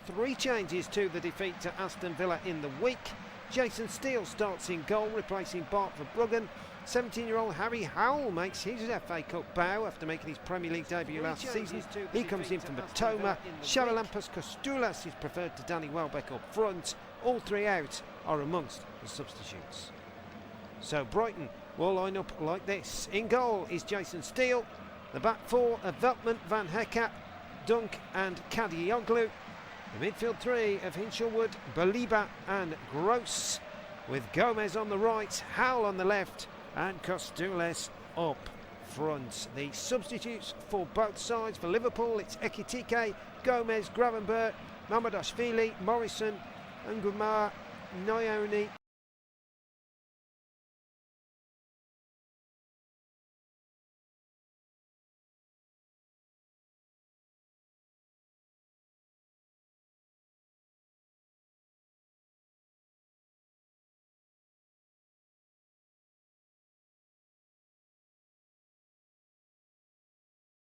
Three changes to the defeat to Aston Villa in the week. Jason Steele starts in goal, replacing Bart for Bruggen. 17-year-old Harry Howell makes his FA Cup bow after making his Premier League debut last season. He comes in from Matoma. Charalampos Kostulas is preferred to Danny Welbeck up front. All three out are amongst the substitutes. So Brighton will line up like this. In goal is Jason Steele. The back four are Veltman, Van Hecke, Dunk and Kadioglu. The midfield three of Hinshelwood, Baliba and Gross, with Gomez on the right, Howell on the left and Kostulas up front. The substitutes for both sides for Liverpool, it's Ekitike, Gomez, Gravenberch, Mamadashvili, Morrison, Nguma, Nyoni.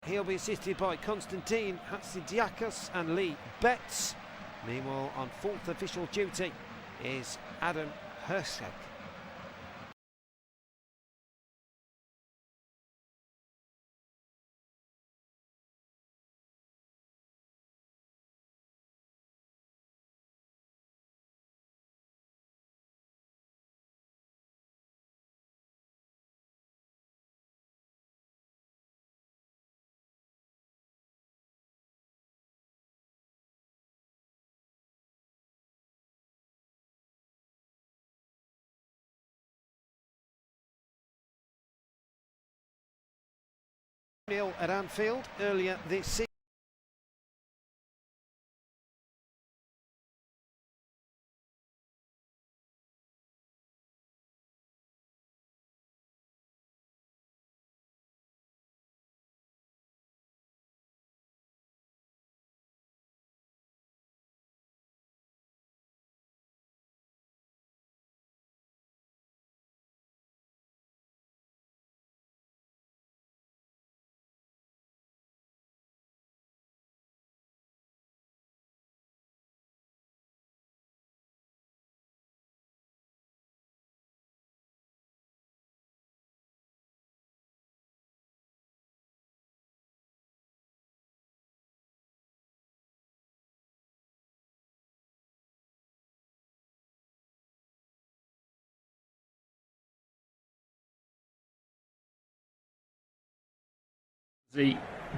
He'll be assisted by Konstantin Hatsidiakos and Lee Betts. Meanwhile, on fourth official duty is Adam Hersek. Nil at Anfield earlier this season.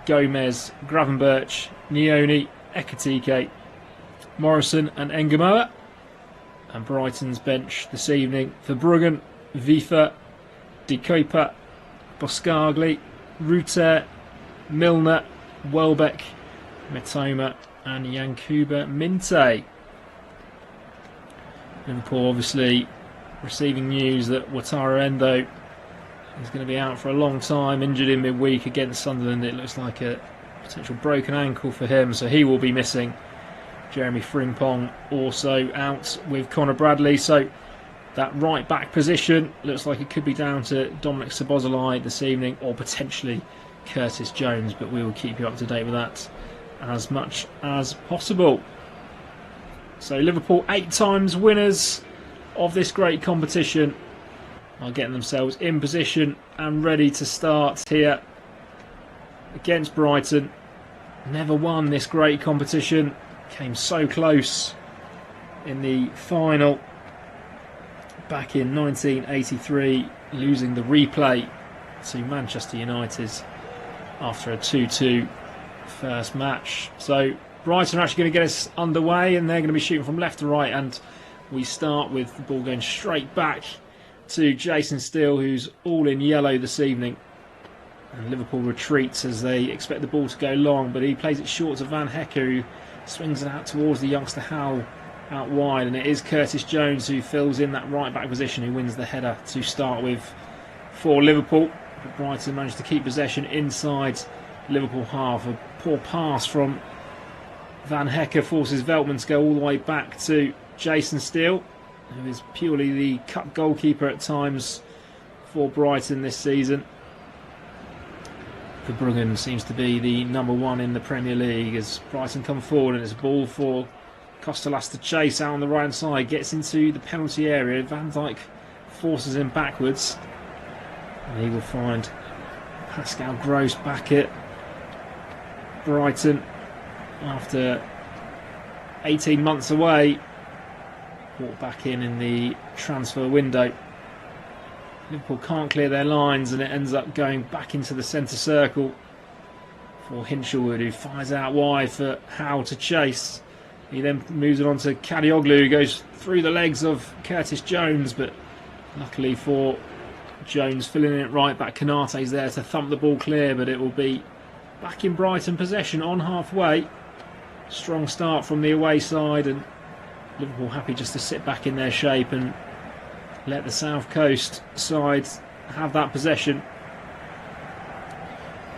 Gomez, Gravenberch, Nyoni, Ekitike, Morrison and Nguema. And Brighton's bench this evening for Bruggen, Vifa, Dikopa, Boscagli, Ruter, Milner, Welbeck, Matoma and Yankuba Minte. Liverpool obviously receiving news that Wataru Endo is going to be out for a long time, injured in midweek against Sunderland. It looks like a potential broken ankle for him, so he will be missing. Jeremy Frimpong also out with Connor Bradley, so that right back position looks like it could be down to Dominic Szoboszlai this evening, or potentially Curtis Jones, but we will keep you up to date with that as much as possible. So Liverpool, 8 times winners of this great competition, are getting themselves in position and ready to start here against Brighton. Never won this great competition, came so close in the final back in 1983, losing the replay to Manchester United after a 2-2 first match. So Brighton are actually going to get us underway, and they're going to be shooting from left to right, and we start with the ball going straight back to Jason Steele, who's all in yellow this evening. And Liverpool retreats as they expect the ball to go long, but he plays it short to Van Hecke, who swings it out towards the youngster Howell out wide, and it is Curtis Jones who fills in that right back position, who wins the header to start with for Liverpool. But Brighton managed to keep possession inside Liverpool half. A poor pass from Van Hecke forces Veltman to go all the way back to Jason Steele, who is purely the cut goalkeeper at times for Brighton this season. Verbruggen seems to be the number one in the Premier League as Brighton come forward, and it's a ball for Costellas to chase out on the right hand side, gets into the penalty area. Van Dijk forces him backwards, and he will find Pascal Gross back at Brighton after 18 months away, brought back in the transfer window. Liverpool can't clear their lines, and it ends up going back into the centre circle for Hinshelwood, who fires out wide for Howe to chase. He then moves it on to Kadioglu, who goes through the legs of Curtis Jones, but luckily for Jones, filling it right back, Konate's there to thump the ball clear, but it will be back in Brighton possession on halfway. Strong start from the away side, and Liverpool happy just to sit back in their shape and let the South Coast side have that possession.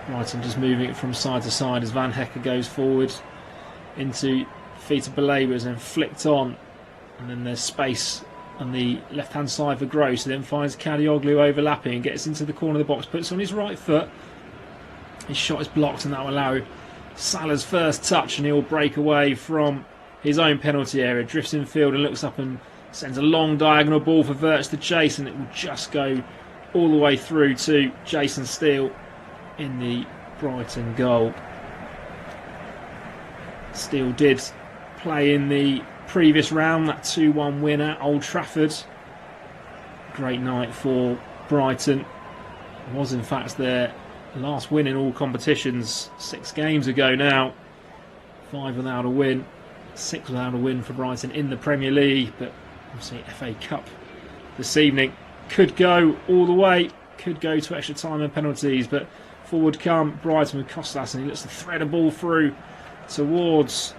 Brighton just moving it from side to side as Van Hecke goes forward into feet of Belabers and flicked on, and then there's space on the left hand side for Gross, and then finds Kadioglu overlapping and gets into the corner of the box, puts on his right foot. His shot is blocked, and that will allow Salah's first touch, and he'll break away from his own penalty area, drifts in field and looks up and sends a long diagonal ball for Wirtz to chase, and it will just go all the way through to Jason Steele in the Brighton goal. Steele did play in the previous round, that 2-1 win at Old Trafford. Great night for Brighton. It was in fact their last win in all competitions 6 games ago now. 5 without a win, 6 without a win for Brighton in the Premier League, but obviously FA Cup this evening could go all the way, could go to extra time and penalties, but forward come Brighton with Costellas, and he looks to thread a ball through towards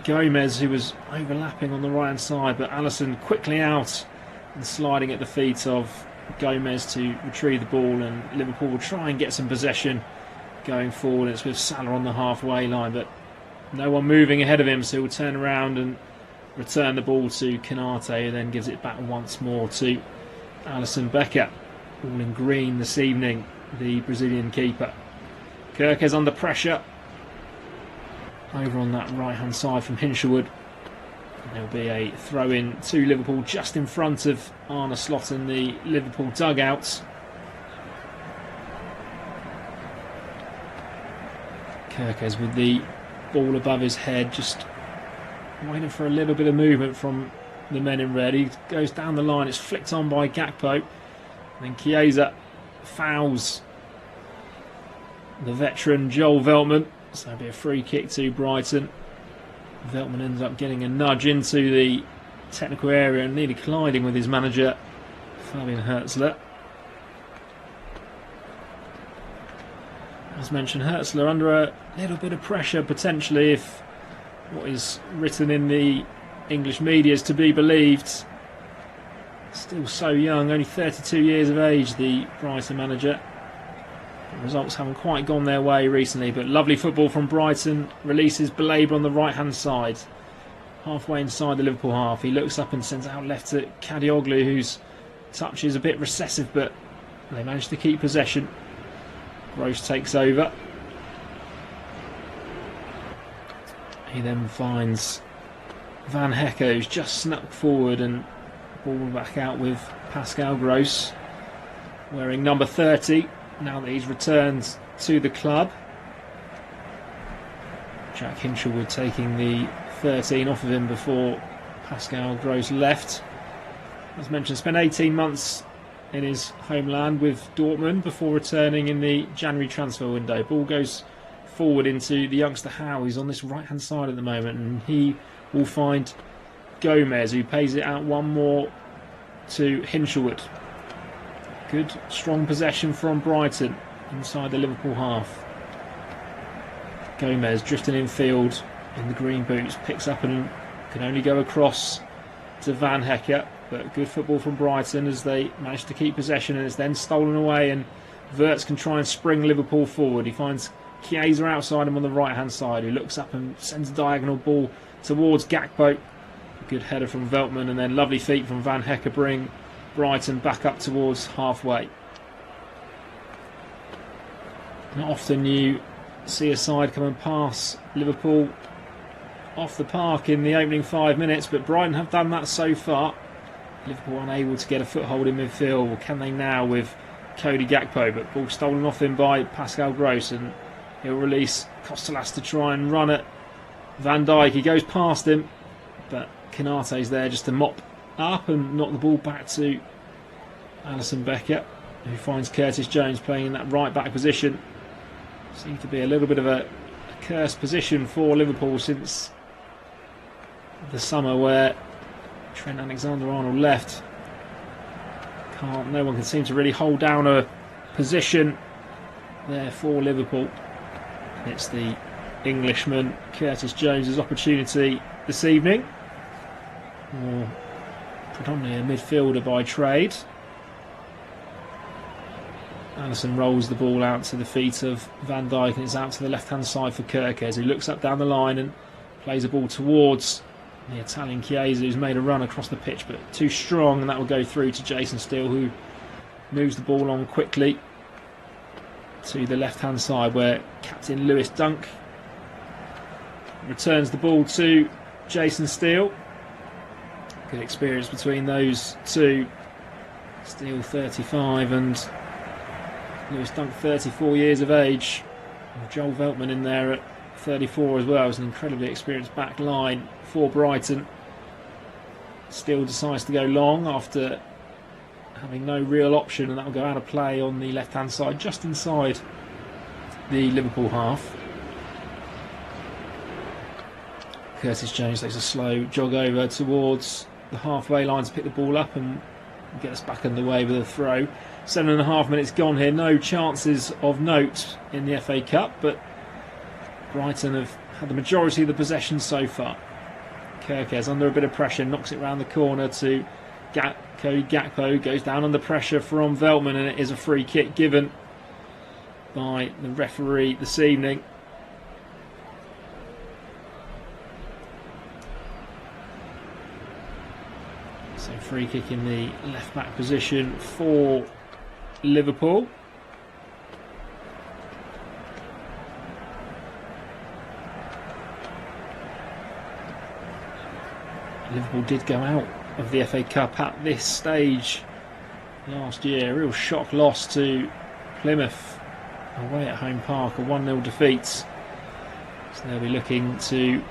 Gomez, who was overlapping on the right hand side, but Alisson quickly out and sliding at the feet of Gomez to retrieve the ball, and Liverpool will try and get some possession going forward. It's with Salah on the halfway line, but no one moving ahead of him, so he'll turn around and return the ball to Konate, and then gives it back once more to Alisson Becker, all in green this evening, the Brazilian keeper. Kirkes under pressure over on that right hand side from Hinshelwood. There'll be a throw in to Liverpool just in front of Arne Slot in the Liverpool dugouts. Kirkes with the ball above his head, just waiting for a little bit of movement from the men in red. He goes down the line, it's flicked on by Gakpo, and then Chiesa fouls the veteran Joel Veltman, so it'll be a free kick to Brighton. Veltman ends up getting a nudge into the technical area and nearly colliding with his manager Fabian Hertzler. As mentioned, Hertzler under a little bit of pressure potentially, if what is written in the English media is to be believed. Still so young, only 32 years of age, the Brighton manager. The results haven't quite gone their way recently, but lovely football from Brighton. Releases Belaber on the right hand side, halfway inside the Liverpool half. He looks up and sends out left to Kadioglu, whose touch is a bit recessive, but they manage to keep possession. Gross takes over. He then finds Van Hecke, who's just snuck forward, and ball back out with Pascal Gross, wearing number 30 now that he's returned to the club. Jack Hinshelwood taking the 13 off of him before Pascal Gross left. As mentioned, spent 18 months in his homeland with Dortmund before returning in the January transfer window. Ball goes forward into the youngster Howe. He's on this right hand side at the moment, and he will find Gomez, who pays it out one more to Hinshelwood. Good strong possession from Brighton inside the Liverpool half. Gomez drifting in field in the green boots, picks up and can only go across to Van Hecke, but good football from Brighton as they manage to keep possession, and it's then stolen away, and Wirtz can try and spring Liverpool forward. He finds Chiesa outside him on the right hand side, who looks up and sends a diagonal ball towards Gakpo. Good header from Veltman, and then lovely feet from Van Hecke bring Brighton back up towards halfway. Not often you see a side come and pass Liverpool off the park in the opening 5 minutes, but Brighton have done that so far. Liverpool unable to get a foothold in midfield. Well, can they now with Cody Gakpo? But ball stolen off him by Pascal Gross, and he'll release Costellas to try and run at Van Dijk. He goes past him, but Konate's there just to mop up and knock the ball back to Alisson Becker, who finds Curtis Jones playing in that right back position. Seems to be a little bit of a cursed position for Liverpool since the summer where Trent Alexander-Arnold left. No one can seem to really hold down a position there for Liverpool. It's the Englishman Curtis Jones' opportunity this evening. Or predominantly a midfielder by trade. Alisson rolls the ball out to the feet of Van Dijk, and it's out to the left-hand side for Kerkez, who looks up down the line and plays a ball towards the Italian Chiesa, who's made a run across the pitch, but too strong, and that will go through to Jason Steele, who moves the ball on quickly to the left-hand side, where captain Lewis Dunk returns the ball to Jason Steele. Good experience between those two. Steele 35 and Lewis Dunk 34 years of age. And Joel Veltman in there at 34 as well. It's an incredibly experienced back line for Brighton. Steele decides to go long after having no real option, and that will go out of play on the left hand side, just inside the Liverpool half. Curtis Jones takes a slow jog over towards the halfway line to pick the ball up and get us back underway with a throw. 7.5 minutes gone here, no chances of note in the FA Cup, but Brighton have had the majority of the possession so far. Kerkez under a bit of pressure, knocks it round the corner to Cody Gakpo, goes down under pressure from Veltman, and it is a free kick given by the referee this evening. So free kick in the left back position for Liverpool. Liverpool did go out of the FA Cup at this stage last year. A real shock loss to Plymouth away at Home Park, a 1-0 defeat. So they'll be looking to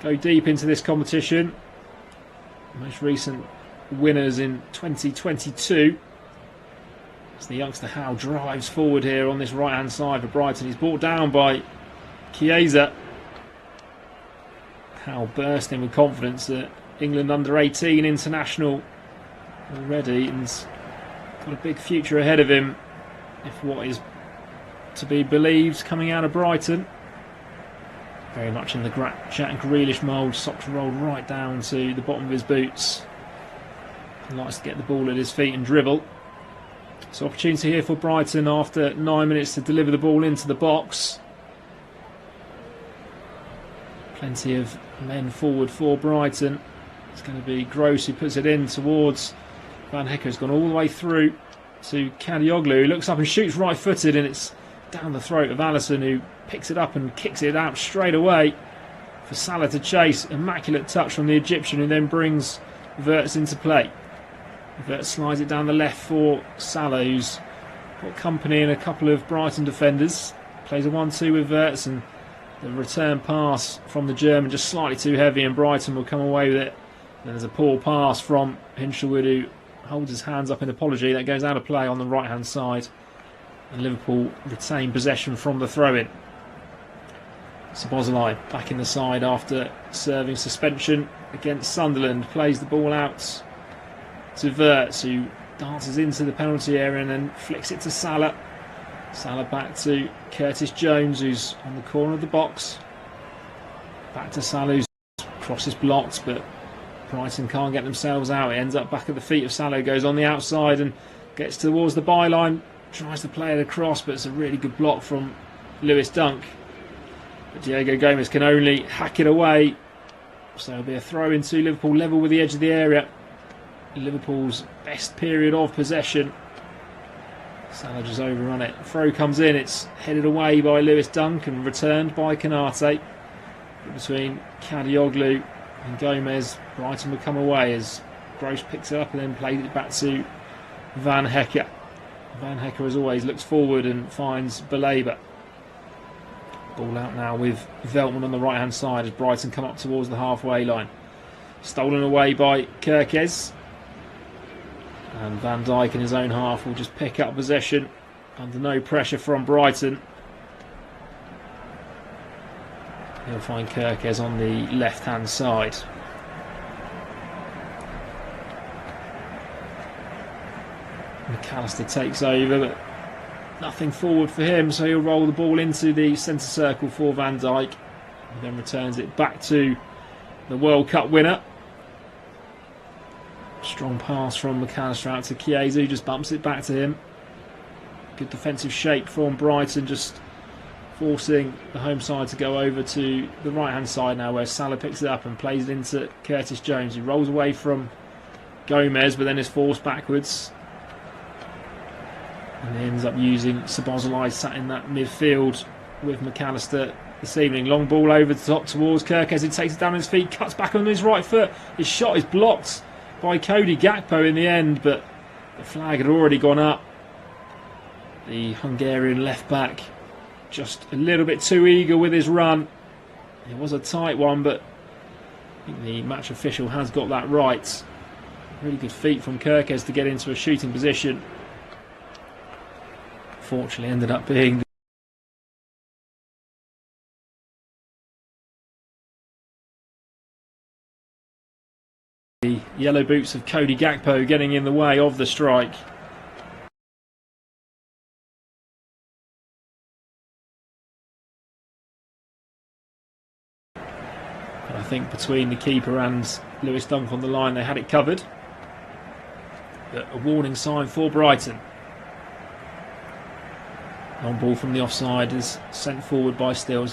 go deep into this competition. Most recent winners in 2022. As the youngster Howe drives forward here on this right hand side for Brighton. He's brought down by Chiesa. Howe bursting with confidence that England under-18 international already, and got a big future ahead of him if what is to be believed coming out of Brighton. Very much in the Jack Grealish mould, socks rolled right down to the bottom of his boots. He likes to get the ball at his feet and dribble. So opportunity here for Brighton after 9 minutes to deliver the ball into the box. Plenty of men forward for Brighton. It's going to be Gross who puts it in towards Van Hecker. Has gone all the way through to Kadioglu, who looks up and shoots right-footed, and it's down the throat of Alisson, who picks it up and kicks it out straight away for Salah to chase. Immaculate touch from the Egyptian, who then brings Wirtz into play. Wirtz slides it down the left for Salah, who's got company and a couple of Brighton defenders. Plays a 1-2 with Wirtz, and the return pass from the German just slightly too heavy, and Brighton will come away with it. And there's a poor pass from Hinshelwood, who holds his hands up in apology. That goes out of play on the right hand side, and Liverpool retain possession from the throw-in. Szoboszlai back in the side after serving suspension against Sunderland. Plays the ball out to Wirtz, who dances into the penalty area and then flicks it to Salah. Salah back to Curtis Jones, who's on the corner of the box. Back to Salah, whose cross is blocked, but Brighton can't get themselves out. It ends up back at the feet of Salah, goes on the outside and gets towards the byline. Tries to play it across, but it's a really good block from Lewis Dunk. But Diego Gomez can only hack it away. So it'll be a throw into Liverpool, level with the edge of the area. Liverpool's best period of possession Salah just overrun it. Throw comes in, it's headed away by Lewis Dunk and returned by Konate. Between Kadioglu and Gomez, Brighton would come away as Gross picks it up and then plays it back to Van Hecker. Van Hecker, as always, looks forward and finds Baleba. Ball out now with Veltman on the right hand side as Brighton come up towards the halfway line. Stolen away by Kirkes. And Van Dijk in his own half will just pick up possession under no pressure from Brighton. He'll find Kirkes on the left hand side. McAllister takes over, but nothing forward for him, so he'll roll the ball into the centre circle for Van Dijk and then returns it back to the World Cup winner. Strong pass from McAllister out to Chiesa, who just bumps it back to him. Good defensive shape from Brighton, just forcing the home side to go over to the right hand side now, where Salah picks it up and plays it into Curtis Jones, who rolls away from Gomez but then is forced backwards. And he ends up using Szoboszlai sat in that midfield with McAllister this evening. Long ball over the top towards Kirkes, who takes it down on his feet, cuts back on his right foot. His shot is blocked by Cody Gakpo in the end, but the flag had already gone up. The Hungarian left back just a little bit too eager with his run. It was a tight one, but I think the match official has got that right. Really good feet from Kirkes to get into a shooting position. Fortunately ended up being the yellow boots of Cody Gakpo getting in the way of the strike. But I think between the keeper and Lewis Dunk on the line, they had it covered. But a warning sign for Brighton. Long ball from the offside is sent forward by Steele.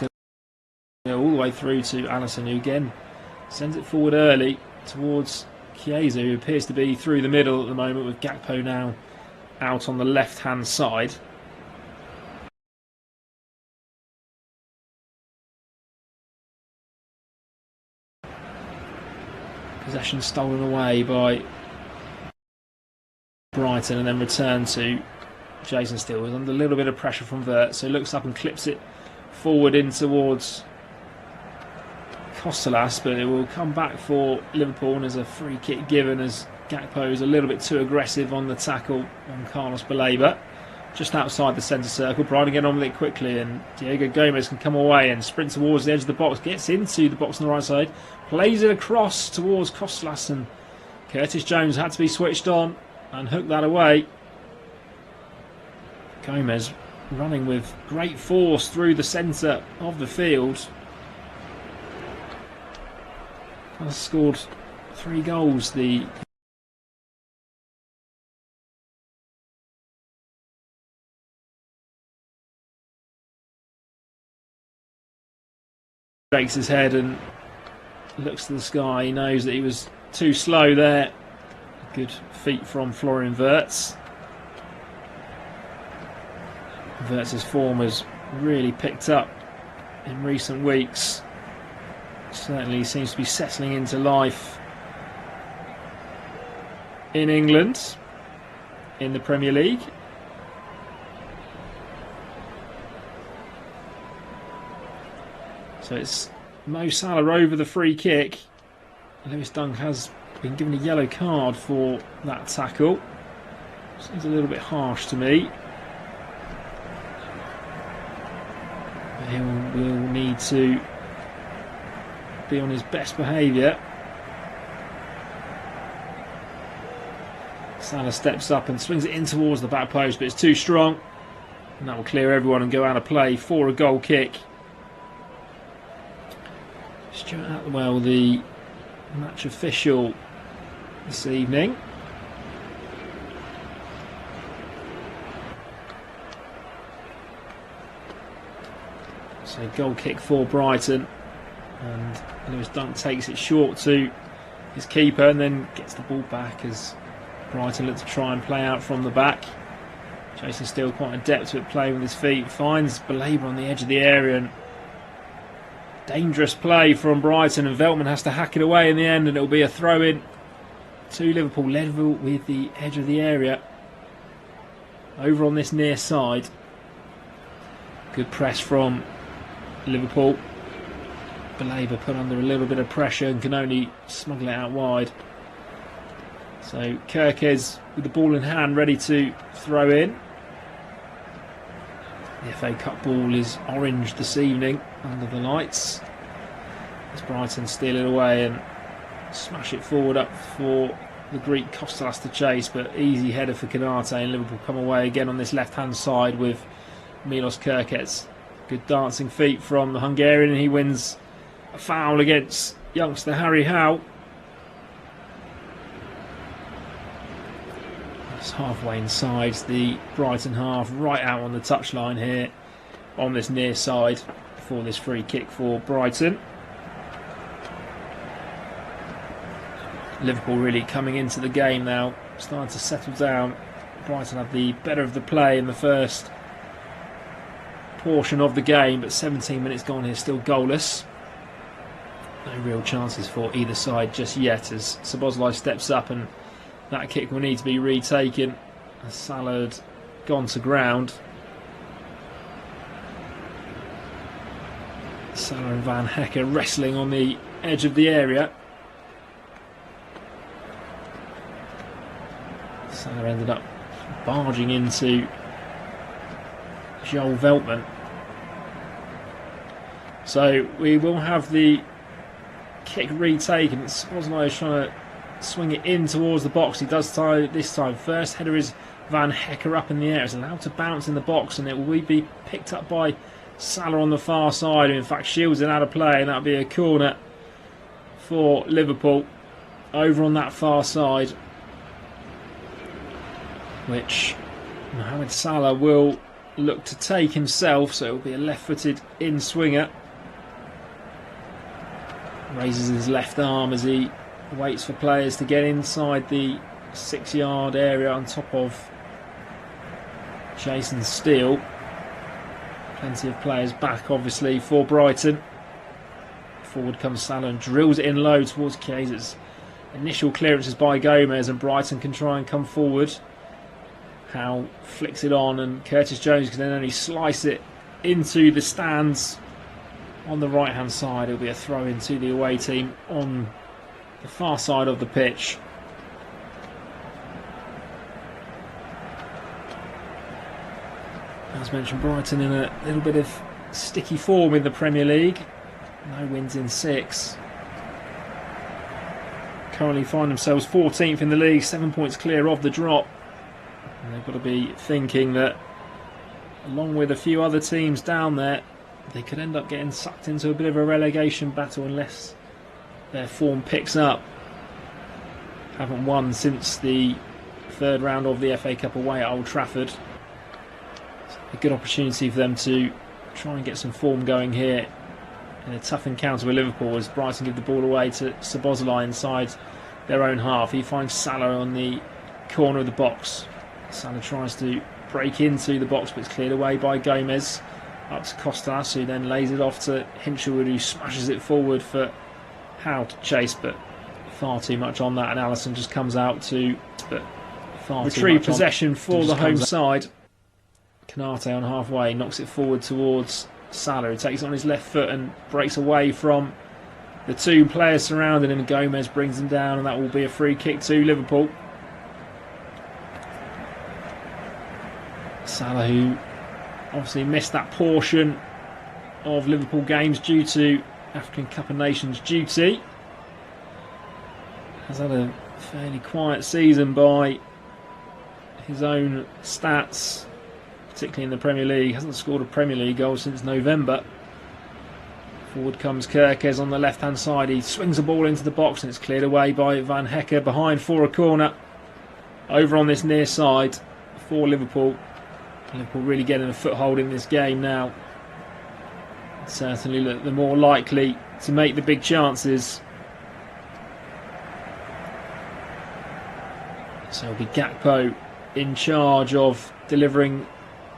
All the way through to Allison, who again sends it forward early towards Chiesa, who appears to be through the middle at the moment, with Gakpo now out on the left hand side. Possession stolen away by Brighton and then returned to Jason Steele. Was under a little bit of pressure from Vert, so he looks up and clips it forward in towards Kostelas, but it will come back for Liverpool, and there's a free kick given as Gakpo is a little bit too aggressive on the tackle on Carlos Baleba. Just outside the centre circle, Brighton get on with it quickly, and Diego Gomez can come away and sprint towards the edge of the box, gets into the box on the right side, plays it across towards Kostelas, and Curtis Jones had to be switched on and hook that away. Gomez running with great force through the centre of the field. Has scored 3 goals. The shakes his head and looks to the sky. He knows that he was too slow there. Good feet from Florian Wirtz. Wirtz's form has really picked up in recent weeks. Certainly seems to be settling into life in England, in the Premier League. So it's Mo Salah over the free kick. Lewis Dunk has been given a yellow card for that tackle. Seems a little bit harsh to me. He will need to be on his best behaviour. Salah steps up and swings it in towards the back post, but it's too strong, and that will clear everyone and go out of play for a goal kick. Stuart Atwell, the match official this evening. So goal kick for Brighton, and Lewis Dunk takes it short to his keeper and then gets the ball back as Brighton look to try and play out from the back. Jason Steele quite adept at playing with his feet, finds Belabor on the edge of the area, and dangerous play from Brighton, and Veltman has to hack it away in the end, and it'll be a throw-in to Liverpool. Level with the edge of the area over on this near side. Good press from Liverpool. Belabor put under a little bit of pressure and can only smuggle it out wide. So Kirkes with the ball in hand, ready to throw in. The FA Cup ball is orange this evening under the lights, as Brighton steal it away and smash it forward up for the Greek Kostalas to chase, but easy header for Canate, and Liverpool come away again on this left hand side with Milos Kirkes. Good dancing feet from the Hungarian, and he wins a foul against youngster Harry Howe. That's halfway inside the Brighton half, right out on the touchline here on this near side for this free kick for Brighton. Liverpool really coming into the game now, starting to settle down. Brighton had the better of the play in the first portion of the game, but 17 minutes gone here, still goalless. No real chances for either side just yet, as Szoboszlai steps up, and that kick will need to be retaken as Salah had gone to ground. Salah and Van Hecke wrestling on the edge of the area. Salah ended up barging into Joel Veltman. So we will have the kick retaken. Szoboszlai is trying to swing it in towards the box. He does this time. First header is Van Hecke up in the air. It's allowed to bounce in the box, and it will be picked up by Salah on the far side, who in fact shields it out of play, and that'll be a corner for Liverpool over on that far side, which Mohamed Salah will look to take himself, so it will be a left-footed in-swinger. Raises his left arm as he waits for players to get inside the 6-yard area on top of Jason Steele. Plenty of players back, obviously, for Brighton. Forward comes Salah and drills it in low towards Chiesa's. Initial clearances by Gomez, and Brighton can try and come forward. Howe flicks it on, and Curtis Jones can then only slice it into the stands on the right hand side. It'll be a throw in to the away team on the far side of the pitch. As mentioned, Brighton in a little bit of sticky form in the Premier League. No wins in 6. Currently find themselves 14th in the league, 7 points clear of the drop. And they've got to be thinking that, along with a few other teams down there, they could end up getting sucked into a bit of a relegation battle unless their form picks up. Haven't won since the third round of the FA Cup away at Old Trafford. It's a good opportunity for them to try and get some form going here in a tough encounter with Liverpool, as Brighton give the ball away to Szoboszlai inside their own half. He finds Salah on the corner of the box. Salah tries to break into the box, but it's cleared away by Gomez. Up to Kostas, who then lays it off to Hinshelwood, who smashes it forward for Howe to chase, but far too much on that, and Alisson just comes out to retrieve possession for the home side. Canate on halfway knocks it forward towards Salah, who takes it on his left foot and breaks away from the two players surrounding him. Gomez brings him down, and that will be a free kick to Liverpool. Salah, who obviously missed that portion of Liverpool games due to African Cup of Nations duty, has had a fairly quiet season by his own stats, particularly in the Premier League. Hasn't scored a Premier League goal since November. Forward comes Kirkes on the left hand side. He swings the ball into the box, and it's cleared away by Van Hecke behind for a corner over on this near side for Liverpool. Liverpool really getting a foothold in this game now. Certainly look the more likely to make the big chances. So it'll be Gakpo in charge of delivering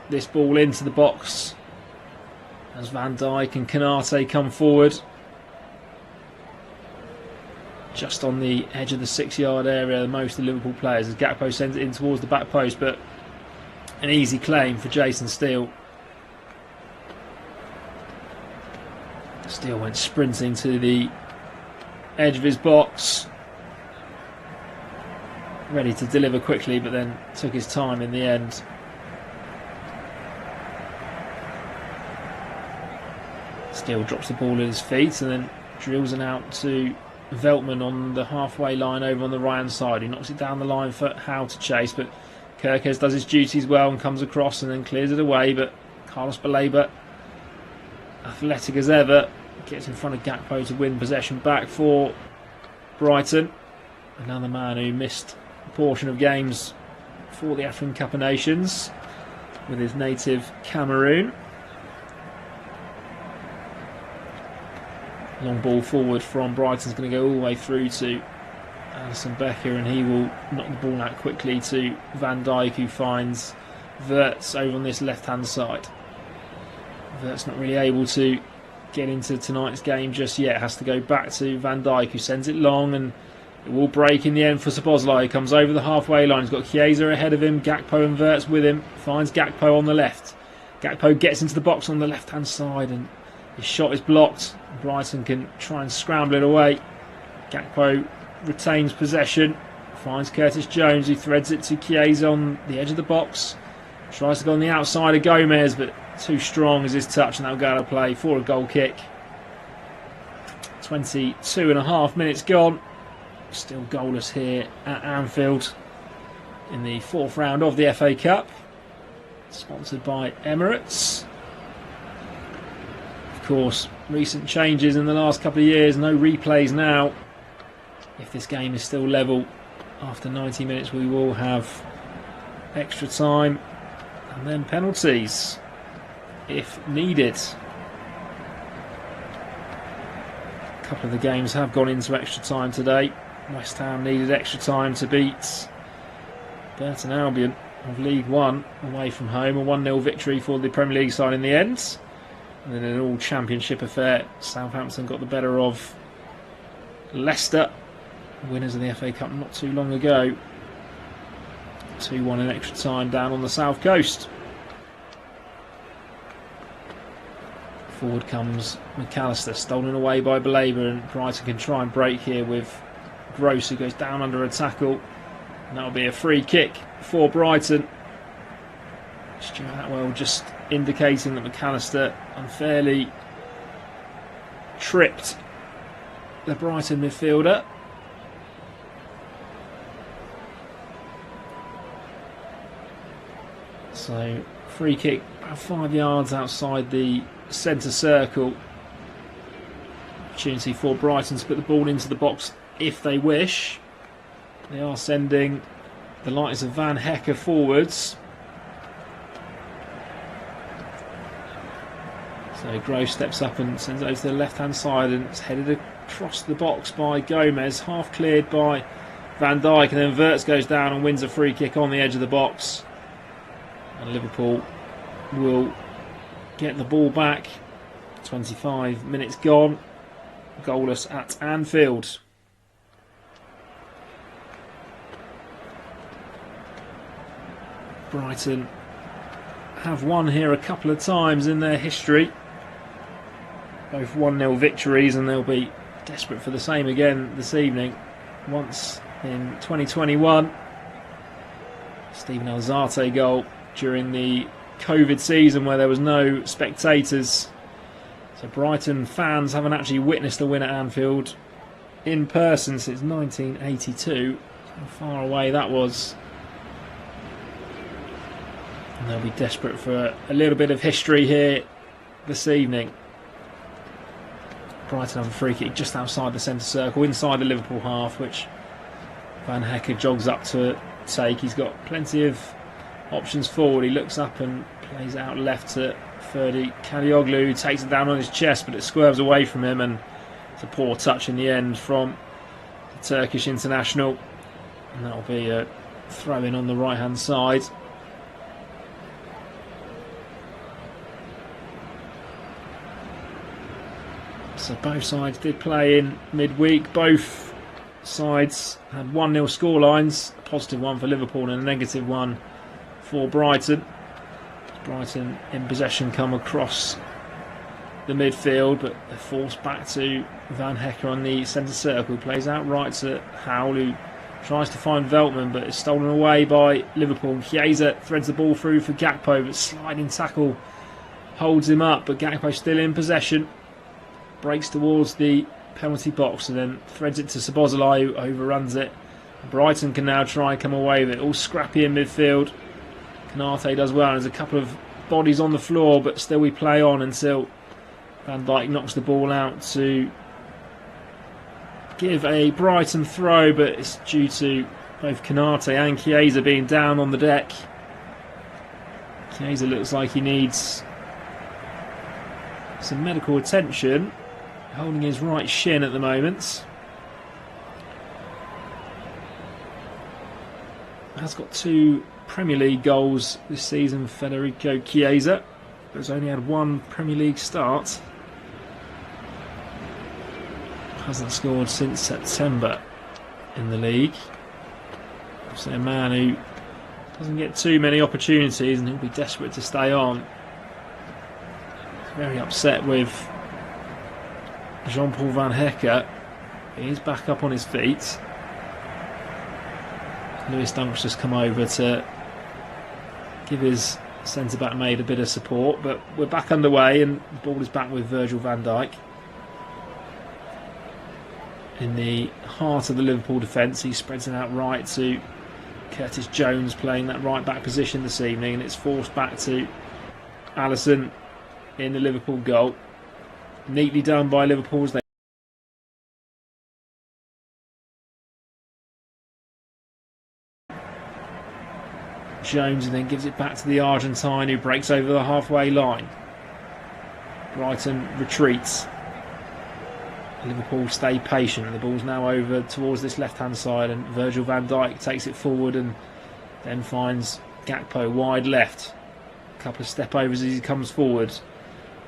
this ball into the box as Van Dijk and Konate come forward. Just on the edge of the 6-yard area, most of the Liverpool players, as Gakpo sends it in towards the back post, but an easy claim for Jason Steele. Steele went sprinting to the edge of his box, ready to deliver quickly, but then took his time in the end. Steele drops the ball at his feet and then drills it out to Veltman on the halfway line over on the right hand side. He knocks it down the line for Howe to chase, but Kirkes does his duties well and comes across and then clears it away, but Carlos Baleba, athletic as ever, gets in front of Gakpo to win possession back for Brighton. Another man who missed a portion of games for the African Cup of Nations with his native Cameroon. Long ball forward from Brighton's going to go all the way through to Alisson Becker, and he will knock the ball out quickly to Van Dijk, who finds Wirtz over on this left hand side. Wirtz not really able to get into tonight's game just yet, has to go back to Van Dijk, who sends it long, and it will break in the end for Szoboszlai. He comes over the halfway line, he's got Chiesa ahead of him, Gakpo and Wirtz with him, finds Gakpo on the left. Gakpo gets into the box on the left hand side and his shot is blocked. Brighton can try and scramble it away. Gakpo retains possession, finds Curtis Jones, who threads it to Chiesa on the edge of the box. Tries to go on the outside of Gomez, but too strong is his touch, and that'll go out of play for a goal kick. 22.5 minutes gone. Still goalless here at Anfield in the 4th round of the FA Cup. Sponsored by Emirates. Of course, recent changes in the last couple of years. No replays now. If this game is still level after 90 minutes, we will have extra time and then penalties if needed. A couple of the games have gone into extra time today. West Ham needed extra time to beat Burton Albion of League One away from home. A 1-0 victory for the Premier League side in the end. And then in an all-championship affair, Southampton got the better of Leicester, winners of the FA Cup not too long ago. 2-1 in extra time down on the south coast. Forward comes McAllister, stolen away by Baleba, and Brighton can try and break here with Gross, who goes down under a tackle, and that'll be a free kick for Brighton. Stuart Atwell just indicating that McAllister unfairly tripped the Brighton midfielder. So free kick about 5 yards outside the centre circle. Opportunity for Brighton to put the ball into the box if they wish. They are sending the likes of Van Hecke forwards. So Gross steps up and sends it over to the left hand side, and it's headed across the box by Gomez, half cleared by Van Dijk, and then Wirtz goes down and wins a free kick on the edge of the box. And Liverpool will get the ball back. 25 minutes gone. Goalless at Anfield. Brighton have won here a couple of times in their history. Both 1-0 victories, and they'll be desperate for the same again this evening. Once in 2021. Steven Alzate goal during the COVID season where there was no spectators. So Brighton fans haven't actually witnessed a win at Anfield in person since 1982. How far away that was. And they'll be desperate for a little bit of history here this evening. Brighton have a free kick just outside the centre circle, inside the Liverpool half, which Van Hecke jogs up to take. He's got plenty of options forward. He looks up and plays it out left to Ferdi Kalioglu, who takes it down on his chest, but it swerves away from him, and it's a poor touch in the end from the Turkish international. And that'll be a throw in on the right hand side. So both sides did play in midweek. Both sides had 1-0 scorelines, a positive one for Liverpool and a negative one for Brighton. Brighton in possession come across the midfield, but they're forced back to Van Hecke on the centre circle, who plays out right to Howell, who tries to find Veltman, but is stolen away by Liverpool. Chiesa threads the ball through for Gakpo, but sliding tackle holds him up, but Gakpo still in possession, breaks towards the penalty box and then threads it to Szoboszlai, who overruns it. Brighton can now try and come away with it, all scrappy in midfield. Canate does well, and there's a couple of bodies on the floor, but still we play on until Van Dijk knocks the ball out to give a Brighton throw, but it's due to both Canate and Chiesa being down on the deck. Chiesa looks like he needs some medical attention, holding his right shin at the moment. Has got 2 Premier League goals this season, Federico Chiesa, but has only had 1 Premier League start. Hasn't scored since September in the league. So a man who doesn't get too many opportunities, and he'll be desperate to stay on. He's very upset with Jean-Paul Van Hecke. He's back up on his feet. Lewis Dunk's just come over to give his centre-back mate a bit of support, but we're back underway and the ball is back with Virgil van Dijk. In the heart of the Liverpool defence, he spreads it out right to Curtis Jones, playing that right-back position this evening, and it's forced back to Alisson in the Liverpool goal. Neatly done by Liverpool as they Jones, and then gives it back to the Argentine, who breaks over the halfway line. Brighton retreats. Liverpool stay patient, and the ball's now over towards this left-hand side, and Virgil van Dijk takes it forward and then finds Gakpo wide left. A couple of step overs as he comes forward.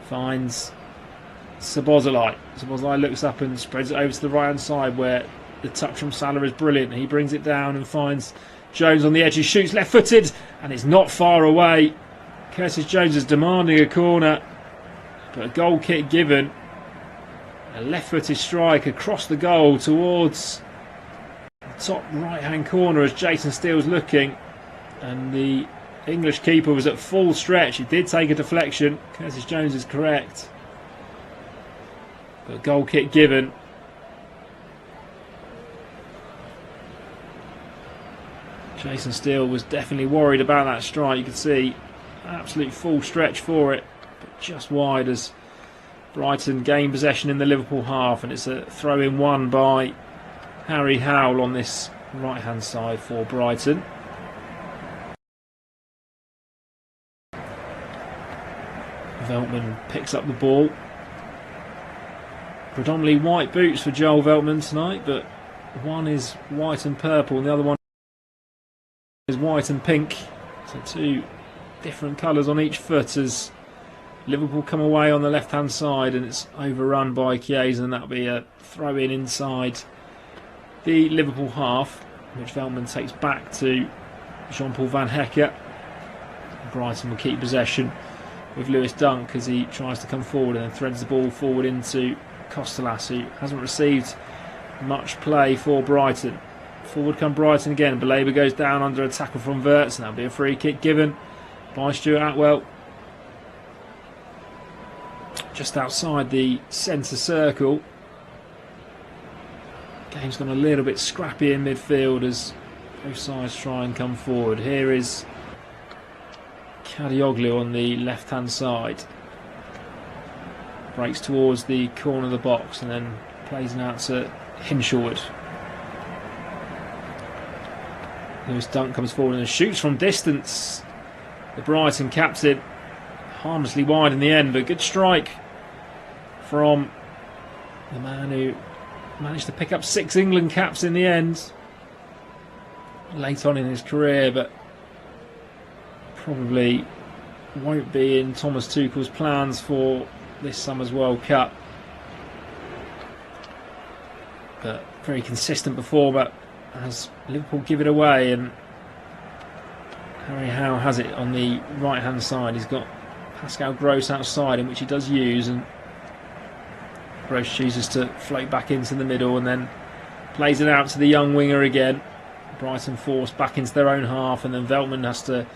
Finds Szoboszlai. Szoboszlai looks up and spreads it over to the right-hand side, where the touch from Salah is brilliant. He brings it down and finds Jones on the edge. He shoots left-footed, and it's not far away. Curtis Jones is demanding a corner, but a goal kick given. A left-footed strike across the goal towards the top right-hand corner as Jason Steele's looking, and the English keeper was at full stretch. He did take a deflection. Curtis Jones is correct, but goal kick given. Jason Steele was definitely worried about that strike. You could see absolute full stretch for it, but just wide as Brighton gain possession in the Liverpool half, and it's a throw-in one by Harry Howell on this right-hand side for Brighton. Veltman picks up the ball. Predominantly white boots for Joel Veltman tonight, but one is white and purple and the other one is white and pink. So 2 different colours on each foot as Liverpool come away on the left-hand side, and it's overrun by Chiesa, and that'll be a throw-in inside the Liverpool half, which Veltman takes back to Jean-Paul Van Hecke. Brighton will keep possession with Lewis Dunk as he tries to come forward and then threads the ball forward into Costellas, who hasn't received much play for Brighton. Forward come Brighton again. Baleba goes down under a tackle from Wirtz, and that'll be a free kick given by Stuart Atwell. Just outside the centre circle. Game's gone a little bit scrappy in midfield as both sides try and come forward. Here is Kadioglu on the left-hand side. Breaks towards the corner of the box and then plays it out to Hinshelwood. Lewis Dunk comes forward and shoots from distance. The Brighton captain, harmlessly wide in the end, but good strike from the man who managed to pick up 6 England caps in the end. late on in his career, but probably won't be in Thomas Tuchel's plans for this summer's World Cup. But very consistent performer as Liverpool give it away, and Harry Howe has it on the right hand side. He's got Pascal Gross outside, in which he does use, and Gross chooses to float back into the middle and then plays it out to the young winger again. Brighton forced back into their own half, and then Veltman has to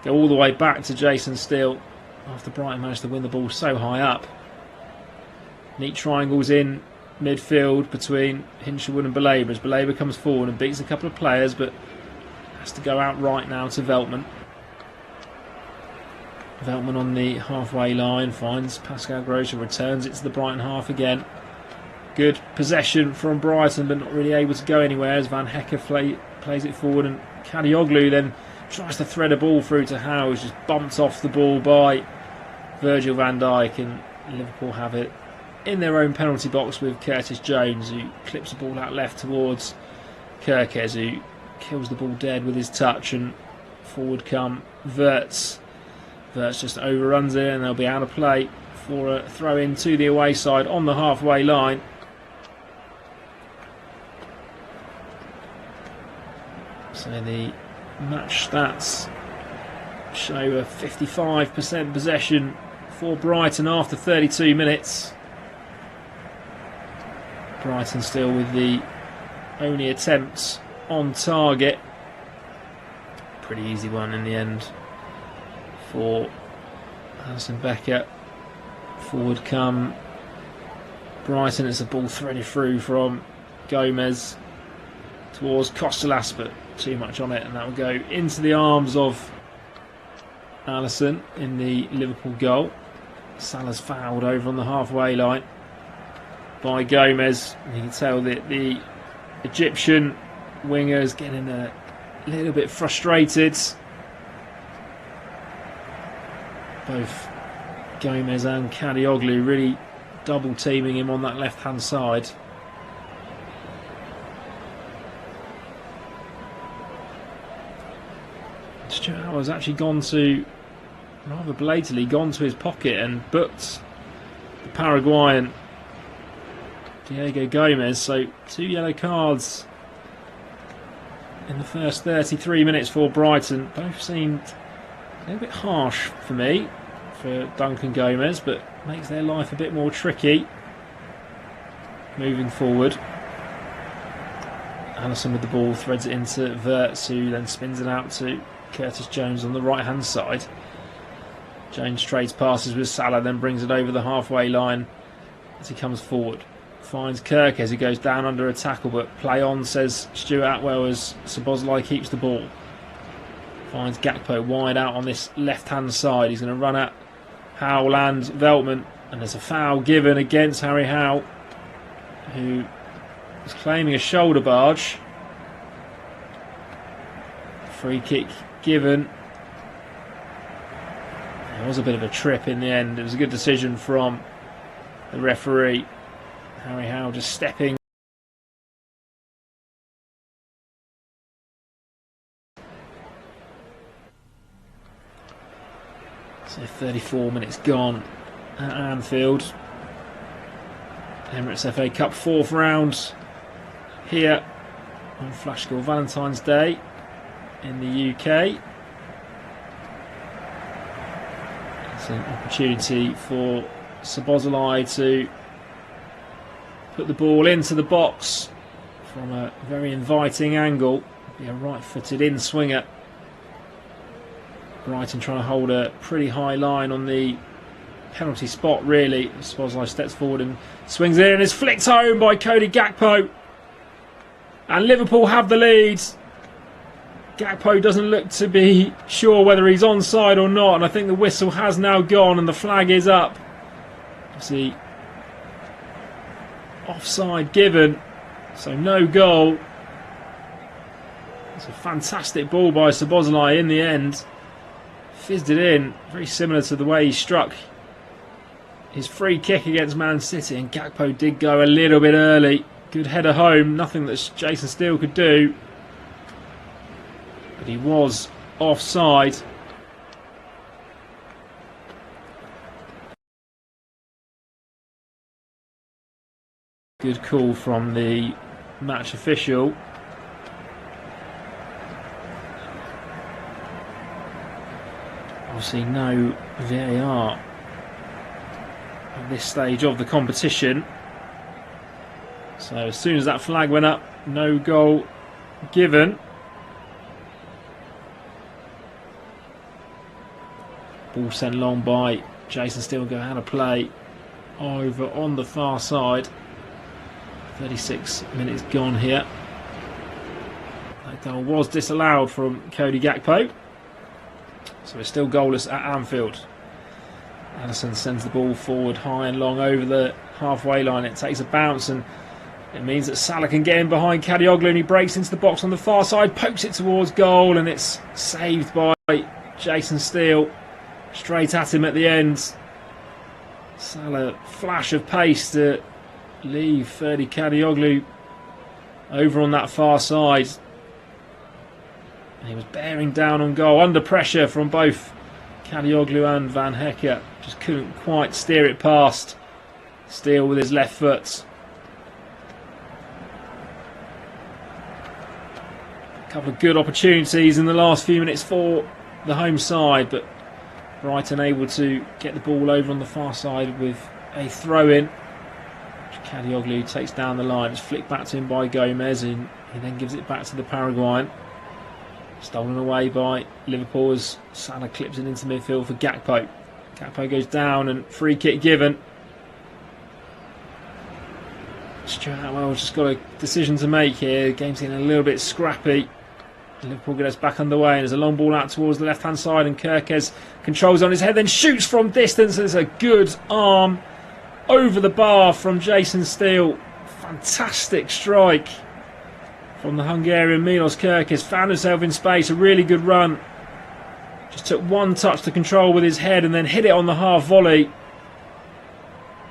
go all the way back to Jason Steele after Brighton managed to win the ball so high up. Neat triangles in midfield between Hinshelwood and Baleba as Baleba comes forward and beats a couple of players, but has to go out right now to Veltman. Veltman on the halfway line finds Pascal Gross, returns it to the Brighton half again. Good possession from Brighton, but not really able to go anywhere as Van Hecker plays it forward, and Kadioglu then tries to thread a ball through to Howe, who's just bumped off the ball by Virgil van Dijk, and Liverpool have it in their own penalty box with Curtis Jones, who clips the ball out left towards Kirkes, who kills the ball dead with his touch, and forward come Wirtz. Wirtz just overruns it, and they'll be out of play for a throw in to the away side on the halfway line. So the match stats show a 55% possession for Brighton after 32 minutes. Brighton still with the only attempts on target. Pretty easy one in the end for Alisson Becker. Forward come Brighton. It's a ball threaded through from Gomez towards Costelas, but too much on it, and that will go into the arms of Alisson in the Liverpool goal. Salah's fouled over on the halfway line by Gomez. You can tell that the Egyptian wingers getting a little bit frustrated. Both Gomez and Kadioglu really double teaming him on that left hand side. Stuart Howard's actually gone to, rather belatedly, gone to his pocket and booked the Paraguayan Diego Gomez. So 2 yellow cards in the first 33 minutes for Brighton. Both seemed a little bit harsh for me, for Duncan Gomez, but makes their life a bit more tricky moving forward. Alisson with the ball threads it into Wirtz, who then spins it out to Curtis Jones on the right hand side. Jones trades passes with Salah, then brings it over the halfway line as he comes forward. Finds Kirk as he goes down under a tackle, but play on, says Stuart Atwell, as Szoboszlai keeps the ball. Finds Gakpo wide out on this left hand side. He's going to run at Howe and Veltman, and there's a foul given against Harry Howe, who is claiming a shoulder barge. Free kick given. There was a bit of a trip in the end. It was a good decision from the referee. Harry Howe just stepping. So 34 minutes gone at Anfield. Emirates FA Cup 4th round here on Flashscore Valentine's Day in the UK. It's an opportunity for Szoboszlai to put the ball into the box from a very inviting angle. Be a right-footed in-swinger. Brighton trying to hold a pretty high line on the penalty spot, really. Szoboszlai steps forward and swings in, and is flicked home by Cody Gakpo. And Liverpool have the lead. Gakpo doesn't look to be sure whether he's onside or not, and I think the whistle has now gone and the flag is up. See, offside given, so no goal. It's a fantastic ball by Szoboszlai in the end. Fizzed it in, very similar to the way he struck his free kick against Man City, and Gakpo did go a little bit early. Good header home, nothing that Jason Steele could do. but he was offside. Good call from the match official. Obviously no VAR at this stage of the competition. So as soon as that flag went up, no goal given. Ball sent long by Jason Steele, go out of play over on the far side. 36 minutes gone here. That goal was disallowed from Cody Gakpo. So it's still goalless at Anfield. Addison sends the ball forward high and long over the halfway line. It takes a bounce and it means that Salah can get in behind Kadioglu, and he breaks into the box on the far side, pokes it towards goal, and it's saved by Jason Steele. Straight at him at the end. Salah, flash of pace to leave Ferdy Kadioglu over on that far side. And he was bearing down on goal, under pressure from both Kadioglu and Van Hecke. Just couldn't quite steer it past. Steele with his left foot. A couple of good opportunities in the last few minutes for the home side, but Brighton able to get the ball over on the far side with a throw-in. Kadioglu takes down the line. It's flicked back to him by Gomez, and he then gives it back to the Paraguayan. Stolen away by Liverpool as Salah clips it into midfield for Gakpo. Gakpo goes down and free kick given. Stuart Atwell's just got a decision to make here. The game's getting a little bit scrappy. Liverpool get us back underway, and there's a long ball out towards the left hand side, and Kirkes controls on his head, then shoots from distance. There's a good arm over the bar from Jason Steele. Fantastic strike from the Hungarian Milos Kirkes. Found himself in space, a really good run. Just took one touch to control with his head and then hit it on the half volley.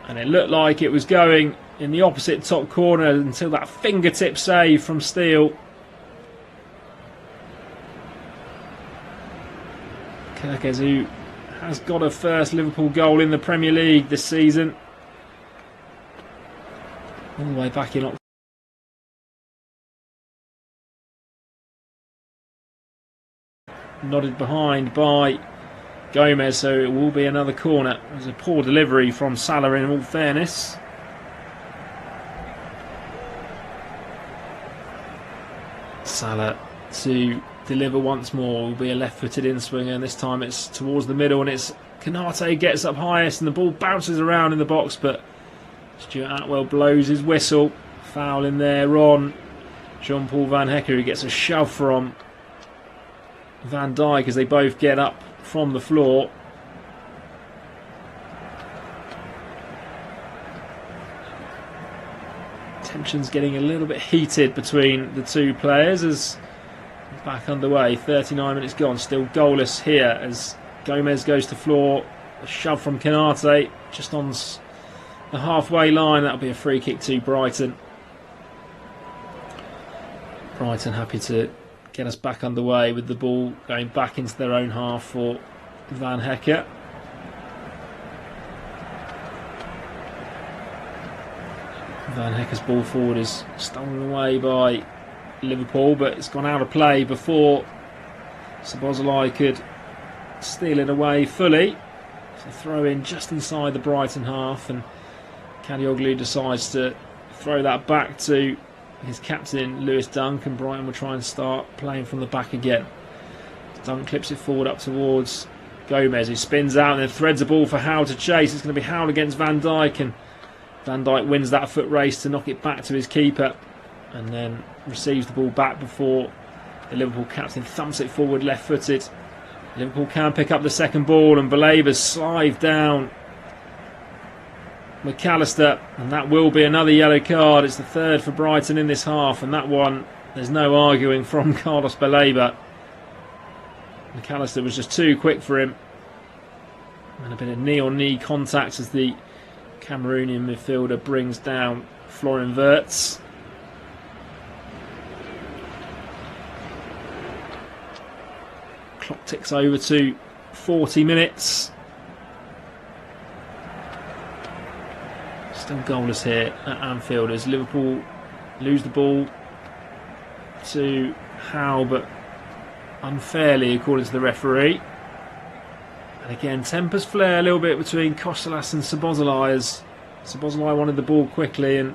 And it looked like it was going in the opposite top corner until that fingertip save from Steele. Kirkes, who has got a first Liverpool goal in the Premier League this season. All the way back in October. Nodded behind by Gomez, so it will be another corner. It was a poor delivery from Salah in all fairness. Salah to deliver once more. Will be a left-footed in-swinger, and this time it's towards the middle, and it's Konate gets up highest and the ball bounces around in the box, but Stuart Atwell blows his whistle. Foul in there on Jean-Paul Van Hecke, who gets a shove from Van Dijk as they both get up from the floor. Tension's getting a little bit heated between the two players as back underway. 39 minutes gone, still goalless here as Gomez goes to floor. A shove from Konate just on the halfway line. That'll be a free kick to Brighton. Brighton happy to get us back underway with the ball going back into their own half for Van Hecke. Van Hecke's ball forward is stolen away by Liverpool, but it's gone out of play before Szoboszlai could steal it away fully. So throw in just inside the Brighton half, and Kadioglu decides to throw that back to his captain Lewis Dunk, and Brighton will try and start playing from the back again. Dunk clips it forward up towards Gomez, who spins out and then threads the ball for Howe to chase. It's going to be Howe against Van Dijk, and Van Dijk wins that foot race to knock it back to his keeper, and then receives the ball back before the Liverpool captain thumps it forward left-footed. Liverpool can pick up the second ball, and Balabas slide down McAllister, and that will be another yellow card. It's the third for Brighton in this half, and that one there's no arguing from Carlos Baleba. McAllister was just too quick for him, and a bit of knee-on-knee contact as the Cameroonian midfielder brings down Florian Wirtz. Clock ticks over to 40 minutes. Still goalless here at Anfield as Liverpool lose the ball to Howe, but unfairly according to the referee. And again, tempers flare a little bit between Kostelas and Szoboszlai as Szoboszlai wanted the ball quickly and